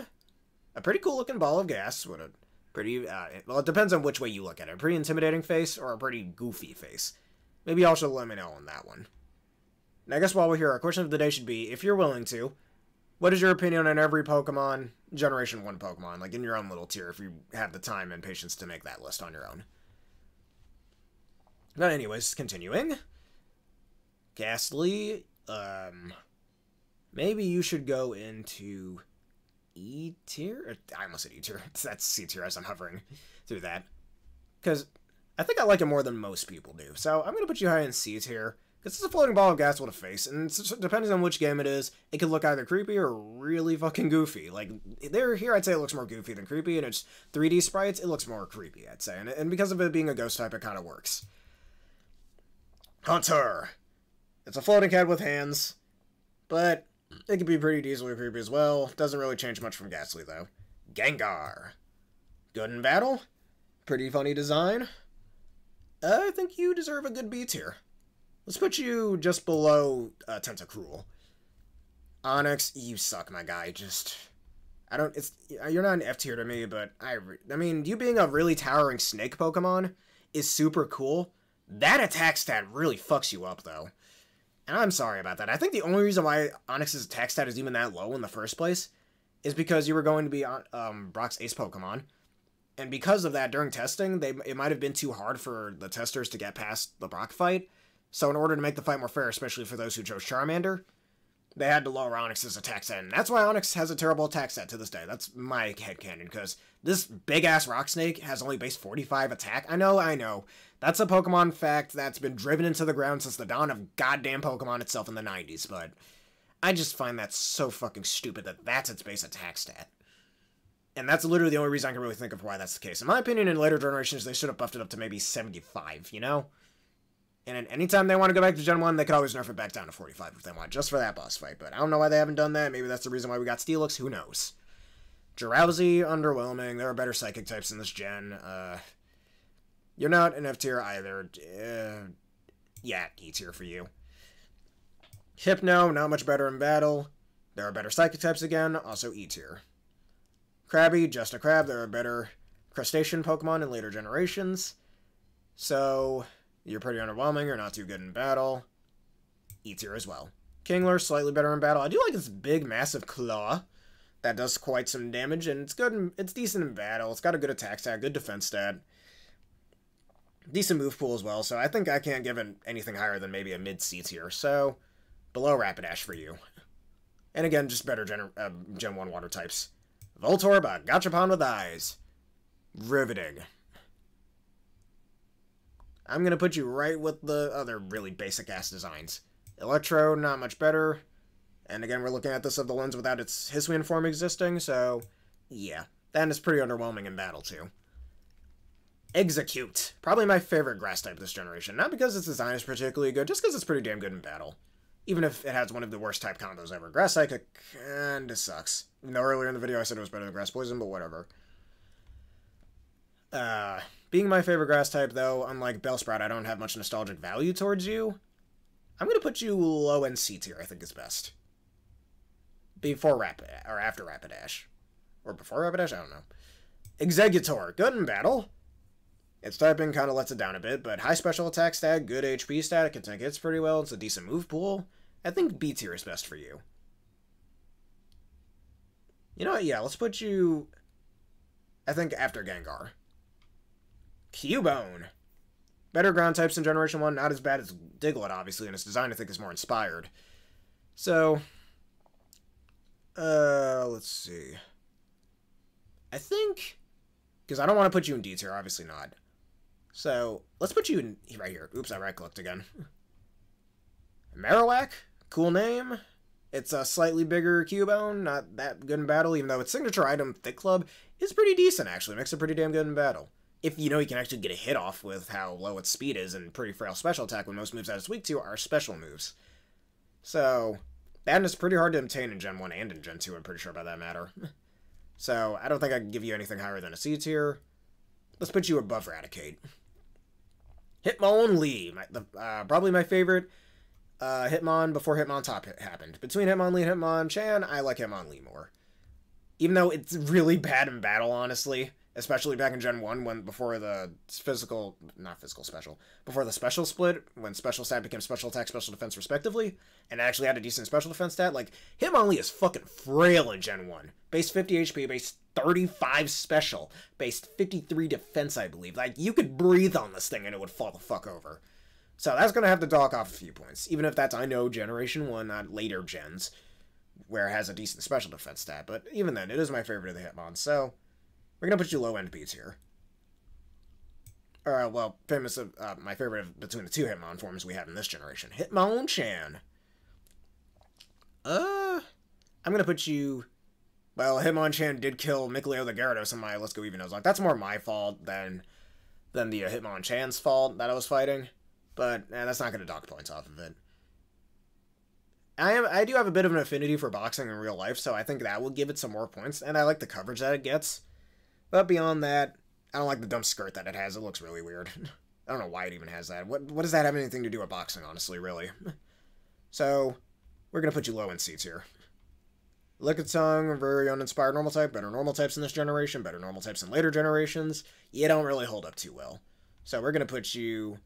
Speaker 1: a pretty cool looking ball of gas with a pretty, well, it depends on which way you look at it. A pretty intimidating face or a pretty goofy face. Maybe y'all should let me know on that one. And I guess while we're here, our question of the day should be, if you're willing to, what is your opinion on every Pokemon, Generation 1 Pokemon, like in your own little tier, if you have the time and patience to make that list on your own? But anyways, continuing. Ghastly, maybe you should go into E tier? I almost said E tier. That's C tier as I'm hovering through that. Because I think I like it more than most people do. So I'm going to put you high in C tier. Because it's a floating ball of gas with a face. And depending on which game it is, it could look either creepy or really fucking goofy. Like, here I'd say it looks more goofy than creepy. And it's 3D sprites, it looks more creepy, I'd say. And because of it being a ghost type, it kind of works. Hunter. It's a floating head with hands. But it can be pretty easily creepy as well. Doesn't really change much from Ghastly, though. Gengar. Good in battle. Pretty funny design. I think you deserve a good B tier. Let's put you just below Tentacruel. Onyx, you suck, my guy. You're not an F tier to me, but I mean, you being a really towering snake Pokemon is super cool. That attack stat really fucks you up, though. And I'm sorry about that. I think the only reason why Onyx's attack stat is even that low in the first place is because you were going to be Brock's ace Pokemon. And because of that, during testing, it might have been too hard for the testers to get past the Brock fight. So in order to make the fight more fair, especially for those who chose Charmander, they had to lower Onyx's attack stat. And that's why Onyx has a terrible attack stat to this day. That's my headcanon, because this big-ass rock snake has only base 45 attack. I know. That's a Pokemon fact that's been driven into the ground since the dawn of goddamn Pokemon itself in the 90s, but I just find that so fucking stupid that that's its base attack stat. And that's literally the only reason I can really think of why that's the case. In my opinion, in later generations, they should have buffed it up to maybe 75, you know? And anytime they want to go back to Gen 1, they could always nerf it back down to 45 if they want, just for that boss fight. But I don't know why they haven't done that. Maybe that's the reason why we got Steelix. Who knows? Drowsy, underwhelming. There are better psychic types in this gen. You're not an F tier either. Yeah, E tier for you. Hypno, not much better in battle. There are better psychic types again, also E tier. Krabby, just a crab. There are better crustacean Pokemon in later generations. So, you're pretty underwhelming. You're not too good in battle. E tier as well. Kingler, slightly better in battle. I do like its big, massive claw. That does quite some damage, and it's good. It's decent in battle. It's got a good attack stat, good defense stat. Decent move pool as well, so I think I can't give it anything higher than maybe a mid-C tier. So, below Rapidash for you. And again, just better Gen 1 water types. Voltorb, a Gachapon with eyes. Riveting. I'm going to put you right with the other really basic-ass designs. Electro, not much better. And again, we're looking at this of the lens without its Hisuian form existing, so yeah. That is pretty underwhelming in battle, too. Execute. Probably my favorite grass type this generation. Not because its design is particularly good, just because it's pretty damn good in battle. Even if it has one of the worst type combos ever. Grass Psychic kinda sucks. Even though earlier in the video I said it was better than Grass Poison, but whatever. Being my favorite grass type, though, unlike Bellsprout, I don't have much nostalgic value towards you. I'm gonna put you low in C tier, I think is best. Before or after Rapidash. Or before Rapidash? I don't know. Executor. Good in battle. Its typing kind of lets it down a bit, but high special attack stat, good HP stat, it can tank hits pretty well, it's a decent move pool. I think B tier is best for you. You know what, yeah, let's put you, I think, after Gengar. Cubone. Better ground types in Generation 1, not as bad as Diglett, obviously, and its design, I think, is more inspired. So, let's see. I think, because I don't want to put you in D tier, obviously not. So, let's put you in right here. Oops, I right-clicked again. Marowak, cool name. It's a slightly bigger Cubone, not that good in battle, even though its signature item, Thick Club, is pretty decent, actually. Makes it pretty damn good in battle. If you know you can actually get a hit off with how low its speed is and pretty frail special attack when most moves that it's weak to are special moves. So, that is pretty hard to obtain in Gen 1 and in Gen 2, I'm pretty sure by that matter. So, I don't think I can give you anything higher than a C tier. Let's put you above Raticate. Hitmonlee, probably my favorite Hitmon before Hitmontop happened. Between Hitmonlee and Hitmonchan, I like Hitmonlee more. Even though it's really bad in battle, honestly. Especially back in Gen 1, when before the before the special split, when special stat became special attack, special defense, respectively, and actually had a decent special defense stat. Like, Hitmonlee is fucking frail in Gen 1. Base 50 HP, base 35 special, base 53 defense, I believe. Like, you could breathe on this thing and it would fall the fuck over. So that's gonna have to dock off a few points. Even if that's, I know, Generation 1, not later gens, where it has a decent special defense stat. But even then, it is my favorite of the Hitmon, so we're going to put you low-end beats here. Well, my favorite of between the two Hitmon forms we have in this generation. Hitmonchan. I'm going to put you... Well, Hitmonchan did kill Mikleo the Gyarados in my Let's Go Even Nuzlocke. That's more my fault than the Hitmonchan's fault that I was fighting. But that's not going to dock points off of it. I do have a bit of an affinity for boxing in real life, so I think that will give it some more points. And I like the coverage that it gets. But beyond that, I don't like the dumb skirt that it has. It looks really weird. I don't know why it even has that. What does that have anything to do with boxing, honestly, really? So, we're going to put you low in seats here. Lickitung, very uninspired normal type. Better normal types in this generation. Better normal types in later generations. You don't really hold up too well. So, we're going to put you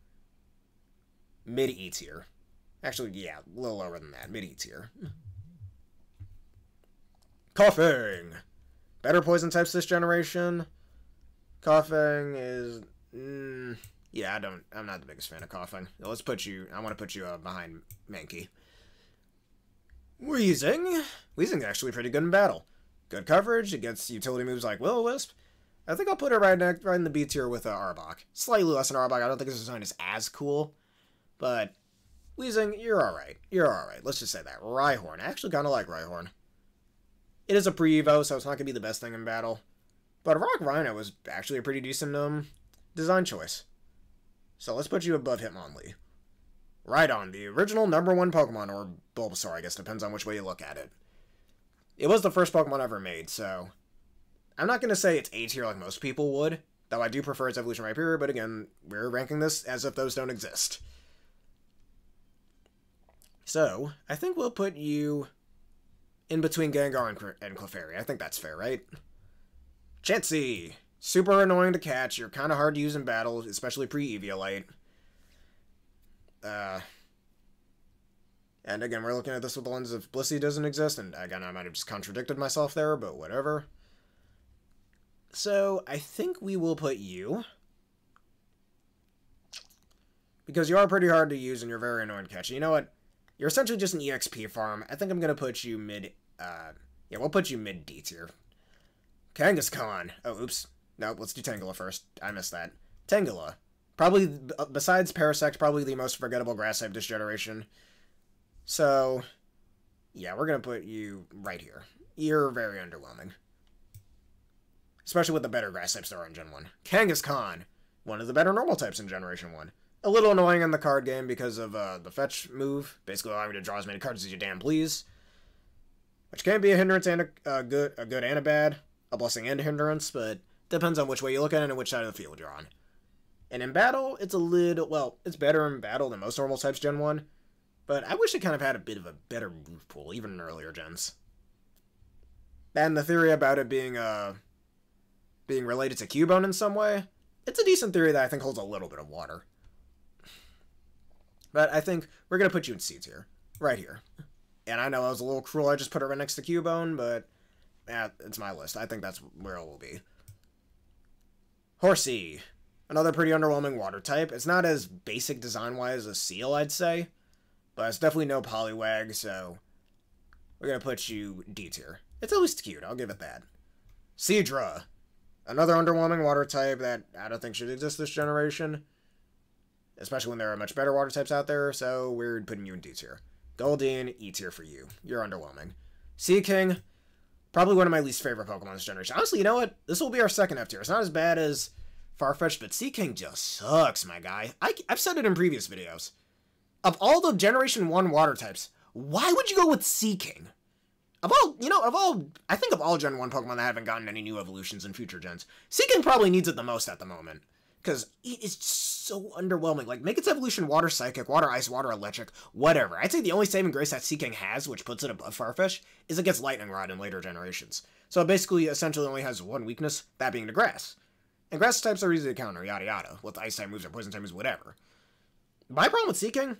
Speaker 1: mid-E tier. Actually, yeah, a little lower than that. Mid-E tier. Coughing! Better poison types this generation. Coughing is... yeah, I'm not the biggest fan of Coughing. I want to put you behind Mankey. Wheezing. Wheezing is actually pretty good in battle. Good coverage. It gets utility moves like Will-O-Wisp. I think I'll put it right in the B tier with Arbok. Slightly less than Arbok. I don't think this design is as cool. But Wheezing, you're alright. You're alright. Let's just say that. Rhyhorn. I actually kind of like Rhyhorn. It is a pre-Evo, so it's not going to be the best thing in battle. But Rock Rhino was actually a pretty decent design choice. So let's put you above Hitmonlee. Rhydon, the original #1 Pokemon, or Bulbasaur, I guess, depends on which way you look at it. It was the first Pokemon ever made, so I'm not going to say it's A tier like most people would, though I do prefer its evolutionary period, but again, we're ranking this as if those don't exist. So, I think we'll put you in between Gengar and Clefairy. I think that's fair, right? Chansey! Super annoying to catch. You're kind of hard to use in battle, especially pre-Eviolite. And again, we're looking at this with the lens of Blissey doesn't exist, and again, I might have just contradicted myself there, but whatever. So, I think we will put you... because you are pretty hard to use and you're very annoying to catch. You know what? You're essentially just an EXP farm. I think I'm going to put you mid... yeah, we'll put you mid D tier. Kangaskhan. Oh, oops. No, let's do Tangela first. I missed that. Tangela. Probably, besides Parasect, probably the most forgettable grass type this generation. So, yeah, we're going to put you right here. You're very underwhelming. Especially with the better grass types there are in Gen 1. Kangaskhan. One of the better normal types in Generation 1. A little annoying in the card game because of the fetch move. Basically allowing you to draw as many cards as you damn please. Which can be a hindrance and a good and a bad. A blessing and a hindrance, but depends on which way you look at it and which side of the field you're on. And in battle, it's a little... well, it's better in battle than most normal types Gen 1. But I wish it kind of had a bit of a better move pool, even in earlier gens. And the theory about it being related to Cubone in some way, it's a decent theory that I think holds a little bit of water. But I think we're going to put you in C tier. Right here. And I know I was a little cruel, I just put it right next to Cubone, but it's my list. I think that's where it will be. Horsey. Another pretty underwhelming water type. It's not as basic design-wise as Seal, I'd say. But it's definitely no Poliwag, so we're going to put you D tier. It's at least cute, I'll give it that. Seadra. Another underwhelming water type that I don't think should exist this generation. Especially when there are much better water types out there, so we're putting you in D tier. Goldeen, E tier for you. You're underwhelming. Seaking, probably one of my least favorite Pokemon this generation. Honestly, you know what? This will be our second F tier. It's not as bad as Farfetch'd, but Seaking just sucks, my guy. I've said it in previous videos. Of all the Generation 1 water types, why would you go with Seaking? I think of all Gen 1 Pokemon that haven't gotten any new evolutions in future gens, Seaking probably needs it the most at the moment. Because it is so underwhelming. Like, make its evolution Water Psychic, Water Ice, Water Electric, whatever. I'd say the only saving grace that Seaking has, which puts it above Farfetch, is it gets Lightning Rod in later generations. So it basically, essentially only has one weakness, that being the Grass. And Grass types are easy to counter, yada yada, with Ice type moves or Poison type moves, whatever. My problem with Seaking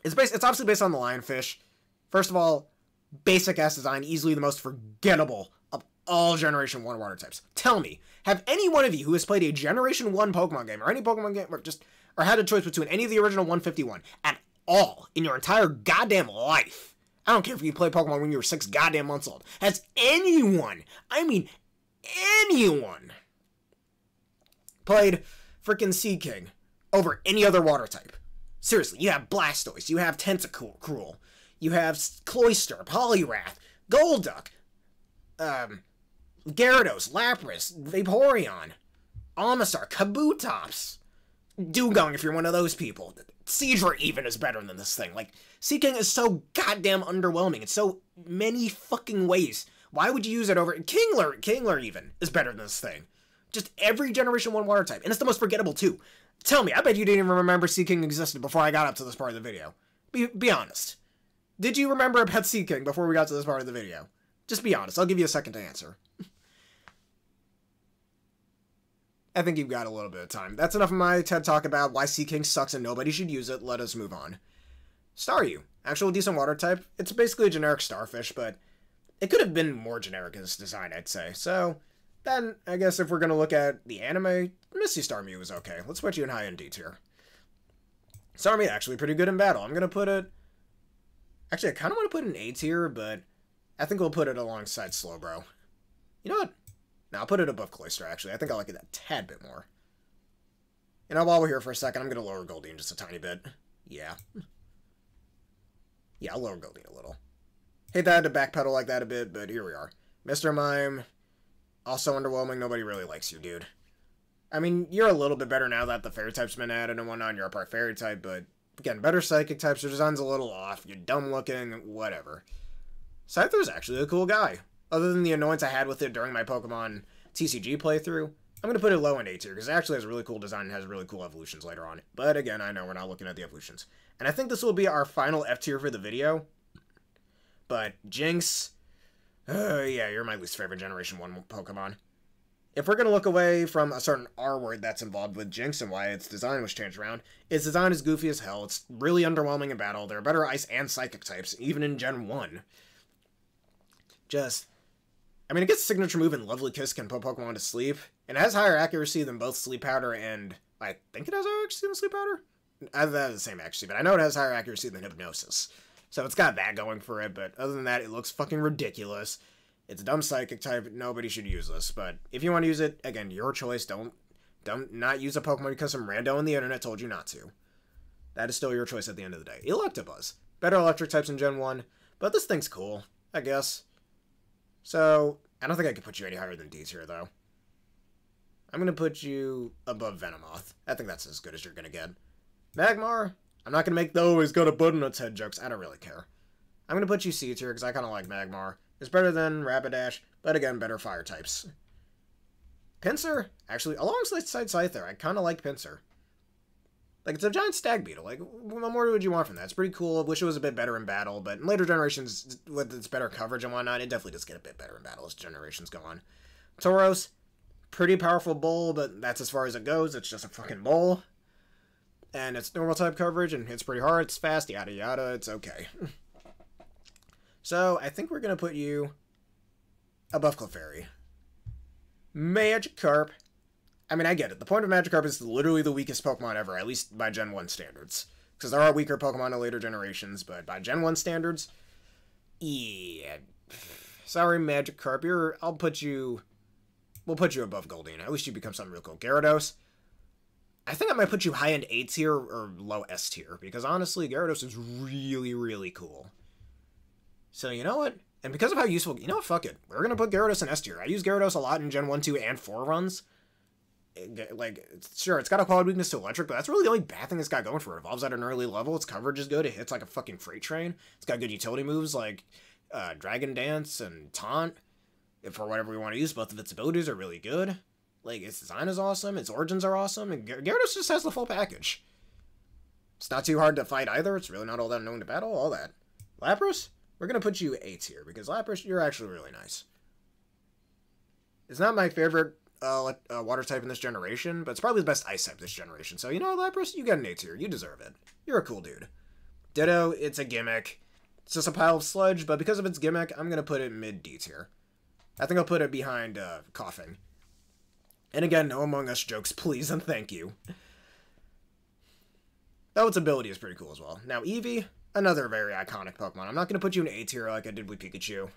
Speaker 1: is it's obviously based on the Lionfish. First of all, basic ass design, easily the most forgettable of all Generation 1 water types. Tell me, have any one of you who has played a Generation 1 Pokemon game, or any Pokemon game, or had a choice between any of the original 151 at all in your entire goddamn life? I don't care if you played Pokemon when you were 6 goddamn months old. Has anyone, I mean anyone, played freaking Seaking over any other water type? Seriously, you have Blastoise, you have Tentacruel, you have Cloyster, Poliwrath, Golduck, Gyarados, Lapras, Vaporeon, Omastar, Kabutops, Dugong if you're one of those people. Seadra even is better than this thing. Like, Seaking is so goddamn underwhelming in so many fucking ways. Why would you use it over... Kingler even is better than this thing. Just every Generation 1 water type. And it's the most forgettable too. Tell me, I bet you didn't even remember Seaking existed before I got up to this part of the video. Be honest. Did you remember about Seaking before we got to this part of the video? Just be honest. I'll give you a second to answer. I think you've got a little bit of time. That's enough of my TED Talk about why Seaking sucks and nobody should use it. Let us move on. Staryu. Actual decent water type. It's basically a generic starfish, but it could have been more generic in its design, I'd say. So, then, I guess if we're going to look at the anime, Misty Starmie was okay. Let's put you in high-end D tier. Starmie actually pretty good in battle. I'm going to put it... Actually, I kind of want to put it in A tier, but I think we'll put it alongside Slowbro. You know what? No, I'll put it above Cloyster, actually. I think I like it a tad bit more. You know, while we're here for a second, I'm going to lower Goldeen just a tiny bit. Yeah. Yeah, I'll lower Goldeen a little. Hate that I had to backpedal like that a bit, but here we are. Mr. Mime, also underwhelming. Nobody really likes you, dude. I mean, you're a little bit better now that the Fairy type's been added and whatnot. You're a part Fairy type, but again, better Psychic types. Your design's a little off. You're dumb looking, whatever. Scyther's actually a cool guy. Other than the annoyance I had with it during my Pokemon TCG playthrough, I'm going to put it low in A tier, because it actually has a really cool design and has really cool evolutions later on. But again, I know we're not looking at the evolutions. And I think this will be our final F tier for the video. But Jinx, yeah, you're my least favorite Generation 1 Pokemon. If we're going to look away from a certain R word that's involved with Jinx and why its design was changed around, its design is goofy as hell. It's really underwhelming in battle. There are better Ice and Psychic types, even in Gen 1. I mean, it gets a signature move in Lovely Kiss can put Pokemon to sleep. It has higher accuracy than both Sleep Powder and... I think it has higher accuracy than Sleep Powder? Either that is the same accuracy, but I know it has higher accuracy than Hypnosis. So it's got that going for it, but other than that, it looks fucking ridiculous. It's a dumb Psychic type. Nobody should use this, but if you want to use it, again, your choice. Don't not use a Pokemon because some rando on the internet told you not to. That is still your choice at the end of the day. Electabuzz. Better electric types in Gen 1, but this thing's cool, I guess. So, I don't think I could put you any higher than D tier, though. I'm going to put you above Venomoth. I think that's as good as you're going to get. Magmar, I'm not going to make the always got a button on its head jokes. I don't really care. I'm going to put you C tier because I kind of like Magmar. It's better than Rapidash, but again, better fire types. Pinsir, actually, alongside Scyther, I kind of like Pinsir. Like, it's a giant stag beetle. Like, what more would you want from that? It's pretty cool. I wish it was a bit better in battle, but in later generations, with its better coverage and whatnot, it definitely does get a bit better in battle as generations go on. Tauros, pretty powerful bull, but that's as far as it goes. It's just a fucking bull. And it's normal type coverage, and hits pretty hard, it's fast, yada yada, it's okay. So, I think we're going to put you above Clefairy. Magikarp. I mean, I get it. The point of Magikarp is literally the weakest Pokemon ever, at least by Gen 1 standards. Because there are weaker Pokemon in later generations, but by Gen 1 standards, yeah. Sorry, Magikarp. We'll put you above Goldeen. At least you become something real cool. Gyarados. I think I might put you high-end A tier or low S tier, because honestly, Gyarados is really, really cool. So you know what? And because of how useful, you know what, fuck it. We're gonna put Gyarados in S tier. I use Gyarados a lot in Gen 1, 2, and 4 runs. Like, sure, it's got a quality weakness to electric, but that's really the only bad thing it's got going for it. Evolves at an early level, its coverage is good, it hits like a fucking freight train. It's got good utility moves like Dragon Dance and Taunt. If for whatever we want to use, both of its abilities are really good. Like, its design is awesome, its origins are awesome, and Gyarados just has the full package. It's not too hard to fight either, it's really not all that annoying to battle, all that. Lapras, we're gonna put you A tier, because Lapras, you're actually really nice. It's not my favorite water type in this generation, but it's probably the best ice type this generation. So, you know, Lapras, you get an A tier. You deserve it. You're a cool dude. Ditto, it's a gimmick. It's just a pile of sludge, but because of its gimmick, I'm going to put it mid D tier. I think I'll put it behind Coughing. And again, no Among Us jokes, please and thank you. Oh, its ability is pretty cool as well. Now, Eevee, another very iconic Pokemon. I'm not going to put you in A tier like I did with Pikachu.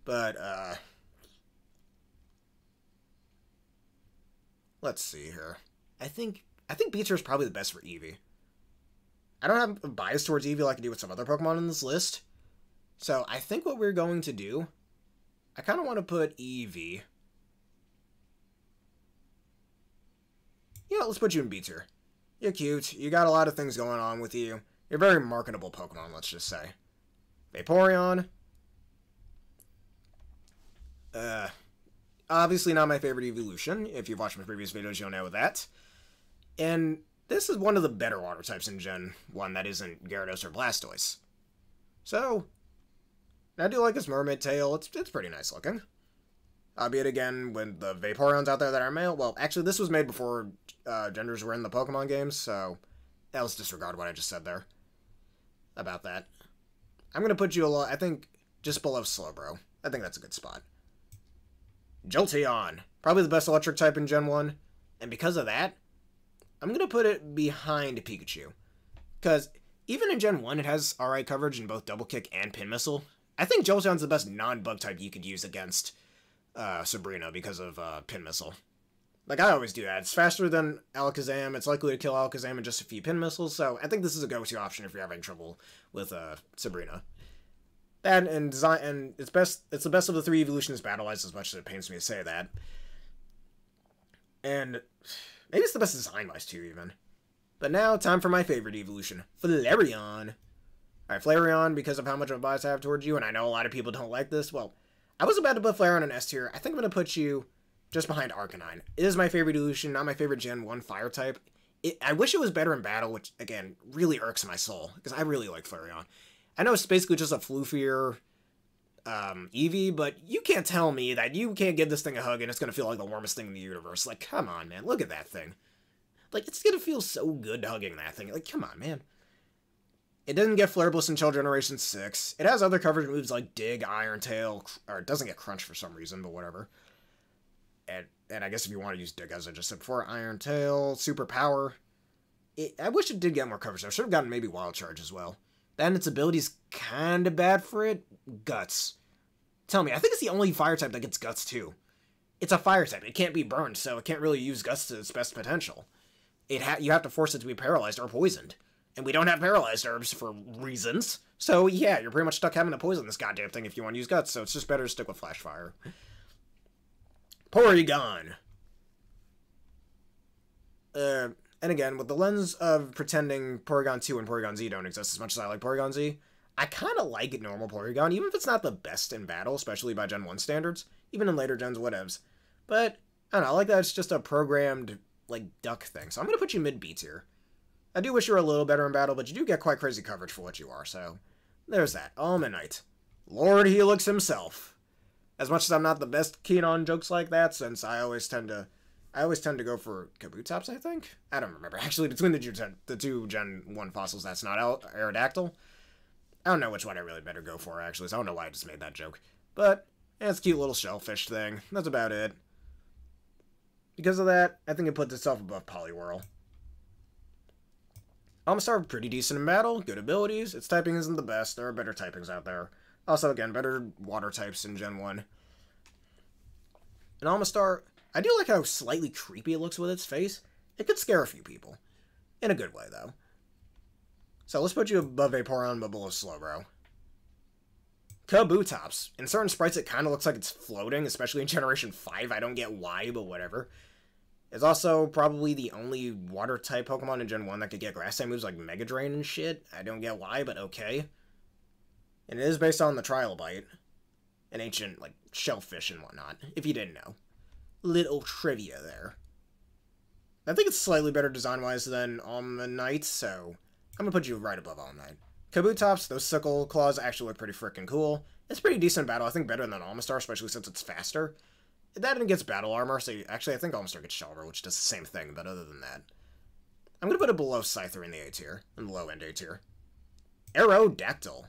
Speaker 1: But, let's see here. I think B tier is probably the best for Eevee. I don't have a bias towards Eevee like I do with some other Pokemon in this list. So I think what we're going to do, I kind of want to put Eevee. Yeah, let's put you in B tier. You're cute. You got a lot of things going on with you. You're a very marketable Pokemon, let's just say. Vaporeon. Obviously not my favorite evolution. If you've watched my previous videos, you'll know that. And this is one of the better water types in Gen 1 that isn't Gyarados or Blastoise. So, I do like this mermaid tail. It's pretty nice looking. Albeit again, when the Vaporeons out there that are male, well, actually this was made before genders were in the Pokemon games, so let's disregard what I just said there about that. I'm going to put you a lot, I think, just below Slowbro. I think that's a good spot. Jolteon, probably the best electric type in Gen 1, and because of that, I'm going to put it behind Pikachu. Because even in Gen 1, it has alright coverage in both Double Kick and Pin Missile. I think Jolteon's the best non-bug type you could use against Sabrina because of Pin Missile. Like, I always do that. It's faster than Alakazam, it's likely to kill Alakazam in just a few Pin Missiles, so I think this is a go-to option if you're having trouble with Sabrina. That and design, and it's the best of the three evolutions battle-wise, as much as it pains me to say that. And maybe it's the best design-wise too, even. But now, time for my favorite evolution, Flareon. Alright, Flareon, because of how much of a bias I have towards you, and I know a lot of people don't like this, well, I was about to put Flareon in S tier. I think I'm going to put you just behind Arcanine. It is my favorite evolution, not my favorite Gen 1 fire type. I wish it was better in battle, which, again, really irks my soul, because I really like Flareon. I know it's basically just a floofier Eevee, but you can't tell me that you can't give this thing a hug and it's going to feel like the warmest thing in the universe. Like, come on, man. Look at that thing. Like, it's going to feel so good hugging that thing. Like, come on, man. It doesn't get Flare Bliss until Generation 6. It has other coverage moves like Dig, Iron Tail, or it doesn't get Crunch for some reason, but whatever. And I guess if you want to use Dig, as I just said before, Iron Tail, Super Power. I wish it did get more coverage. I should have gotten maybe Wild Charge as well. Then its ability's kind of bad for it. Guts. Tell me, I think it's the only fire type that gets Guts too. It's a fire type. It can't be burned, so it can't really use Guts to its best potential. You have to force it to be paralyzed or poisoned. And we don't have paralyzed herbs for reasons. So yeah, you're pretty much stuck having to poison this goddamn thing if you want to use Guts, so it's just better to stick with Flash Fire. Porygon. And again, with the lens of pretending Porygon 2 and Porygon Z don't exist as much as I like Porygon Z, I kind of like normal Porygon, even if it's not the best in battle, especially by Gen 1 standards, even in later gens, whatevs. But, I don't know, I like that it's just a programmed, like, duck thing, so I'm going to put you mid-B tier. I do wish you were a little better in battle, but you do get quite crazy coverage for what you are, so there's that. Almanite. Lord Helix himself. As much as I'm not the best keen on jokes like that, since I always tend to go for Kabutops, I think? I don't remember. Actually, between the two Gen 1 fossils, that's not Aerodactyl. I don't know which one I really better go for, actually, so I don't know why I just made that joke. But, yeah, it's a cute little shellfish thing. That's about it. Because of that, I think it puts itself above Poliwhirl. Almastar, pretty decent in battle, good abilities. Its typing isn't the best. There are better typings out there. Also, again, better water types in Gen 1. And Almastar, I do like how slightly creepy it looks with its face. It could scare a few people. In a good way, though. So let's put you above Vaporeon, but below Slowbro. Kabutops. In certain sprites, it kind of looks like it's floating, especially in Generation 5. I don't get why, but whatever. It's also probably the only water-type Pokemon in Gen 1 that could get grass-type moves like Mega Drain and shit. I don't get why, but okay. And it is based on the Trilobite. An ancient, like, shellfish and whatnot, if you didn't know. Little trivia there. I think it's slightly better design-wise than Omanyte, so I'm gonna put you right above Omanyte. Kabutops, those sickle claws actually look pretty freaking cool. It's pretty decent battle, I think better than Omastar, especially since it's faster. That and it gets battle armor, so actually I think Omastar gets Shell Armor, which does the same thing, but other than that. I'm gonna put it below Scyther in the A tier, in the low-end A tier. Aerodactyl.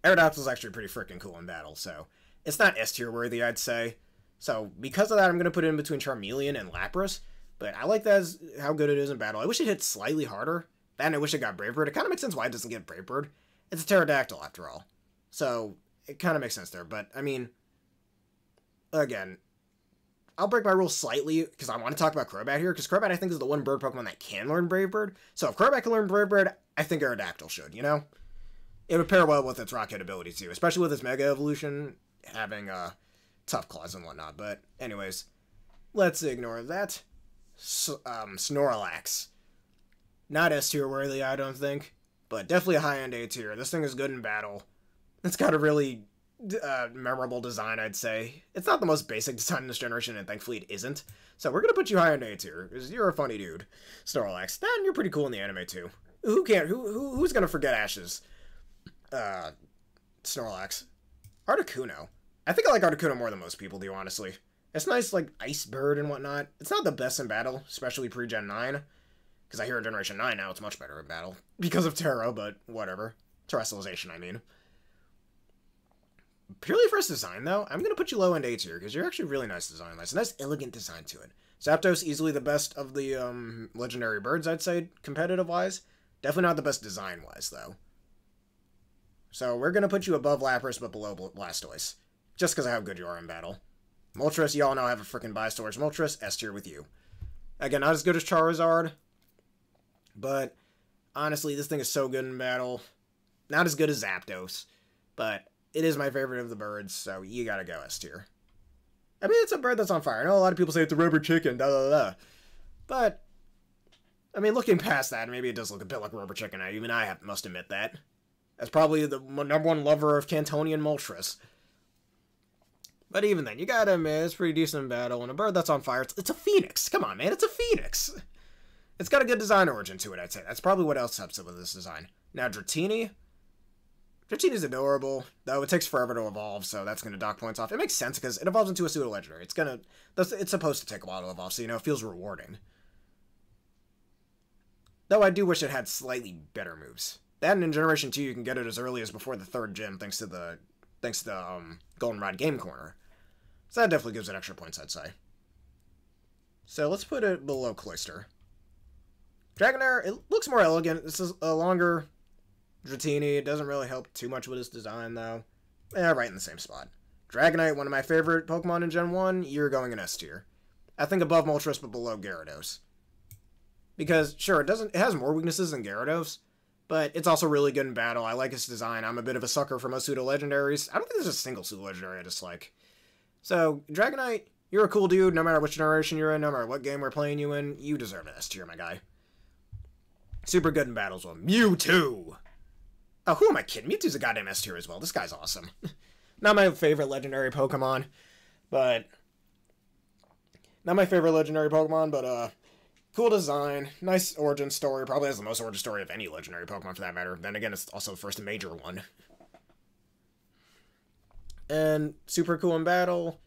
Speaker 1: Aerodactyl's actually pretty freaking cool in battle, so it's not S tier worthy, I'd say. So because of that, I'm going to put it in between Charmeleon and Lapras, but I like that as how good it is in battle. I wish it hit slightly harder, and I wish it got Brave Bird. It kind of makes sense why it doesn't get Brave Bird. It's a pterodactyl after all, so it kind of makes sense there, but I mean, again, I'll break my rules slightly because I want to talk about Crobat here, because Crobat I think is the one bird Pokemon that can learn Brave Bird, so if Crobat can learn Brave Bird, I think Aerodactyl should, you know? It would pair well with its Rocket ability too, especially with its Mega Evolution, having tough claws and whatnot, but anyways, let's ignore that. Snorlax. Not S tier worthy, I don't think, but definitely a high-end A tier. This thing is good in battle. It's got a really memorable design, I'd say. It's not the most basic design in this generation, and thankfully it isn't, so we're gonna put you high-end A tier, because you're a funny dude, Snorlax. And you're pretty cool in the anime too. Who's gonna forget Ash's Snorlax? Articuno. I think I like Articuno more than most people do, honestly. It's nice, like, Ice Bird and whatnot. It's not the best in battle, especially pre-Gen 9. Because I hear in Generation 9 now it's much better in battle. Because of Terra, but whatever. Terrestrialization, I mean. Purely for its design, though, I'm going to put you low-end A tier, because you're actually really nice design. It's a nice, elegant design to it. Zapdos, easily the best of the legendary birds, I'd say, competitive-wise. Definitely not the best design-wise, though. So we're going to put you above Lapras, but below Blastoise. Just because of how good you are in battle. Moltres, y'all know I have a freaking bias towards Moltres. S tier with you. Again, not as good as Charizard. But, honestly, this thing is so good in battle. Not as good as Zapdos. But, it is my favorite of the birds, so you gotta go S tier. I mean, it's a bird that's on fire. I know a lot of people say it's a rubber chicken, da da da. But, I mean, looking past that, maybe it does look a bit like a rubber chicken. Even I must admit that. That's probably the number one lover of Cantonian Moltres. But even then, you gotta admit, it's pretty decent in battle, and a bird that's on fire, it's a phoenix. Come on, man, it's a phoenix. It's got a good design origin to it, I'd say. That's probably what else helps it with this design. Now, Dratini. Dratini's adorable, though it takes forever to evolve, so that's gonna dock points off. It makes sense, because it evolves into a pseudo-legendary. It's supposed to take a while to evolve, so, you know, it feels rewarding. Though I do wish it had slightly better moves. That, and in Generation 2, you can get it as early as before the 3rd gym, thanks to the Goldenrod Game Corner. So that definitely gives it extra points, I'd say. So let's put it below Cloyster. Dragonair, it looks more elegant. This is a longer Dratini. It doesn't really help too much with its design, though. Right in the same spot. Dragonite, one of my favorite Pokemon in Gen 1, you're going in S tier. I think above Moltres, but below Gyarados. Because, sure, it has more weaknesses than Gyarados, but it's also really good in battle. I like its design. I'm a bit of a sucker for most pseudo-legendaries. I don't think there's a single pseudo-legendary I dislike. So, Dragonite, you're a cool dude, no matter which generation you're in, no matter what game we're playing you in, you deserve an S tier, my guy. Super good in battles with Mewtwo! Oh, who am I kidding? Mewtwo's a goddamn S tier as well. This guy's awesome. Not my favorite legendary Pokemon, but... cool design, nice origin story, probably has the most origin story of any legendary Pokemon for that matter. Then again, it's also the first major one. And super cool in battle.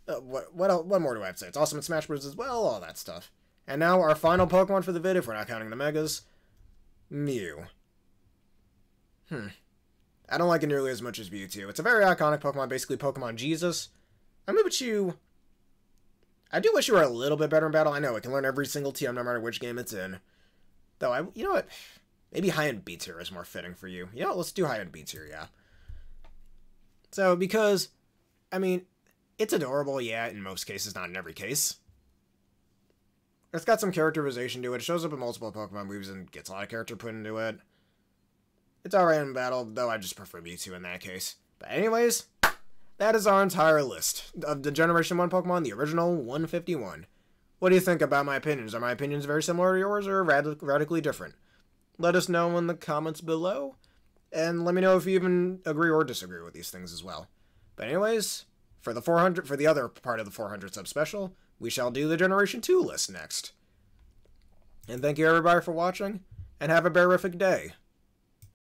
Speaker 1: What more do I have to say? It's awesome in Smash Bros. As well, all that stuff. And now our final Pokemon for the vid, if we're not counting the Megas. Mew. I don't like it nearly as much as Mewtwo. It's a very iconic Pokemon, basically Pokemon Jesus. I'm gonna put you... I do wish you were a little bit better in battle. I know, it can learn every single TM no matter which game it's in. Though, you know what? Maybe high-end B tier is more fitting for you. You know, let's do high-end B tier, yeah. So, because, I mean, It's adorable, yeah, in most cases, not in every case. It's got some characterization to it. It shows up in multiple Pokemon moves and gets a lot of character put into it. It's alright in battle, though I just prefer Mewtwo in that case. But anyways, that is our entire list of the Generation 1 Pokemon, the original 151. What do you think about my opinions? Are my opinions very similar to yours or radically different? Let us know in the comments below, and let me know if you even agree or disagree with these things as well. But anyways, for the other part of the 400 sub special, we shall do the Generation 2 list next. And thank you everybody for watching, and have a bearific day.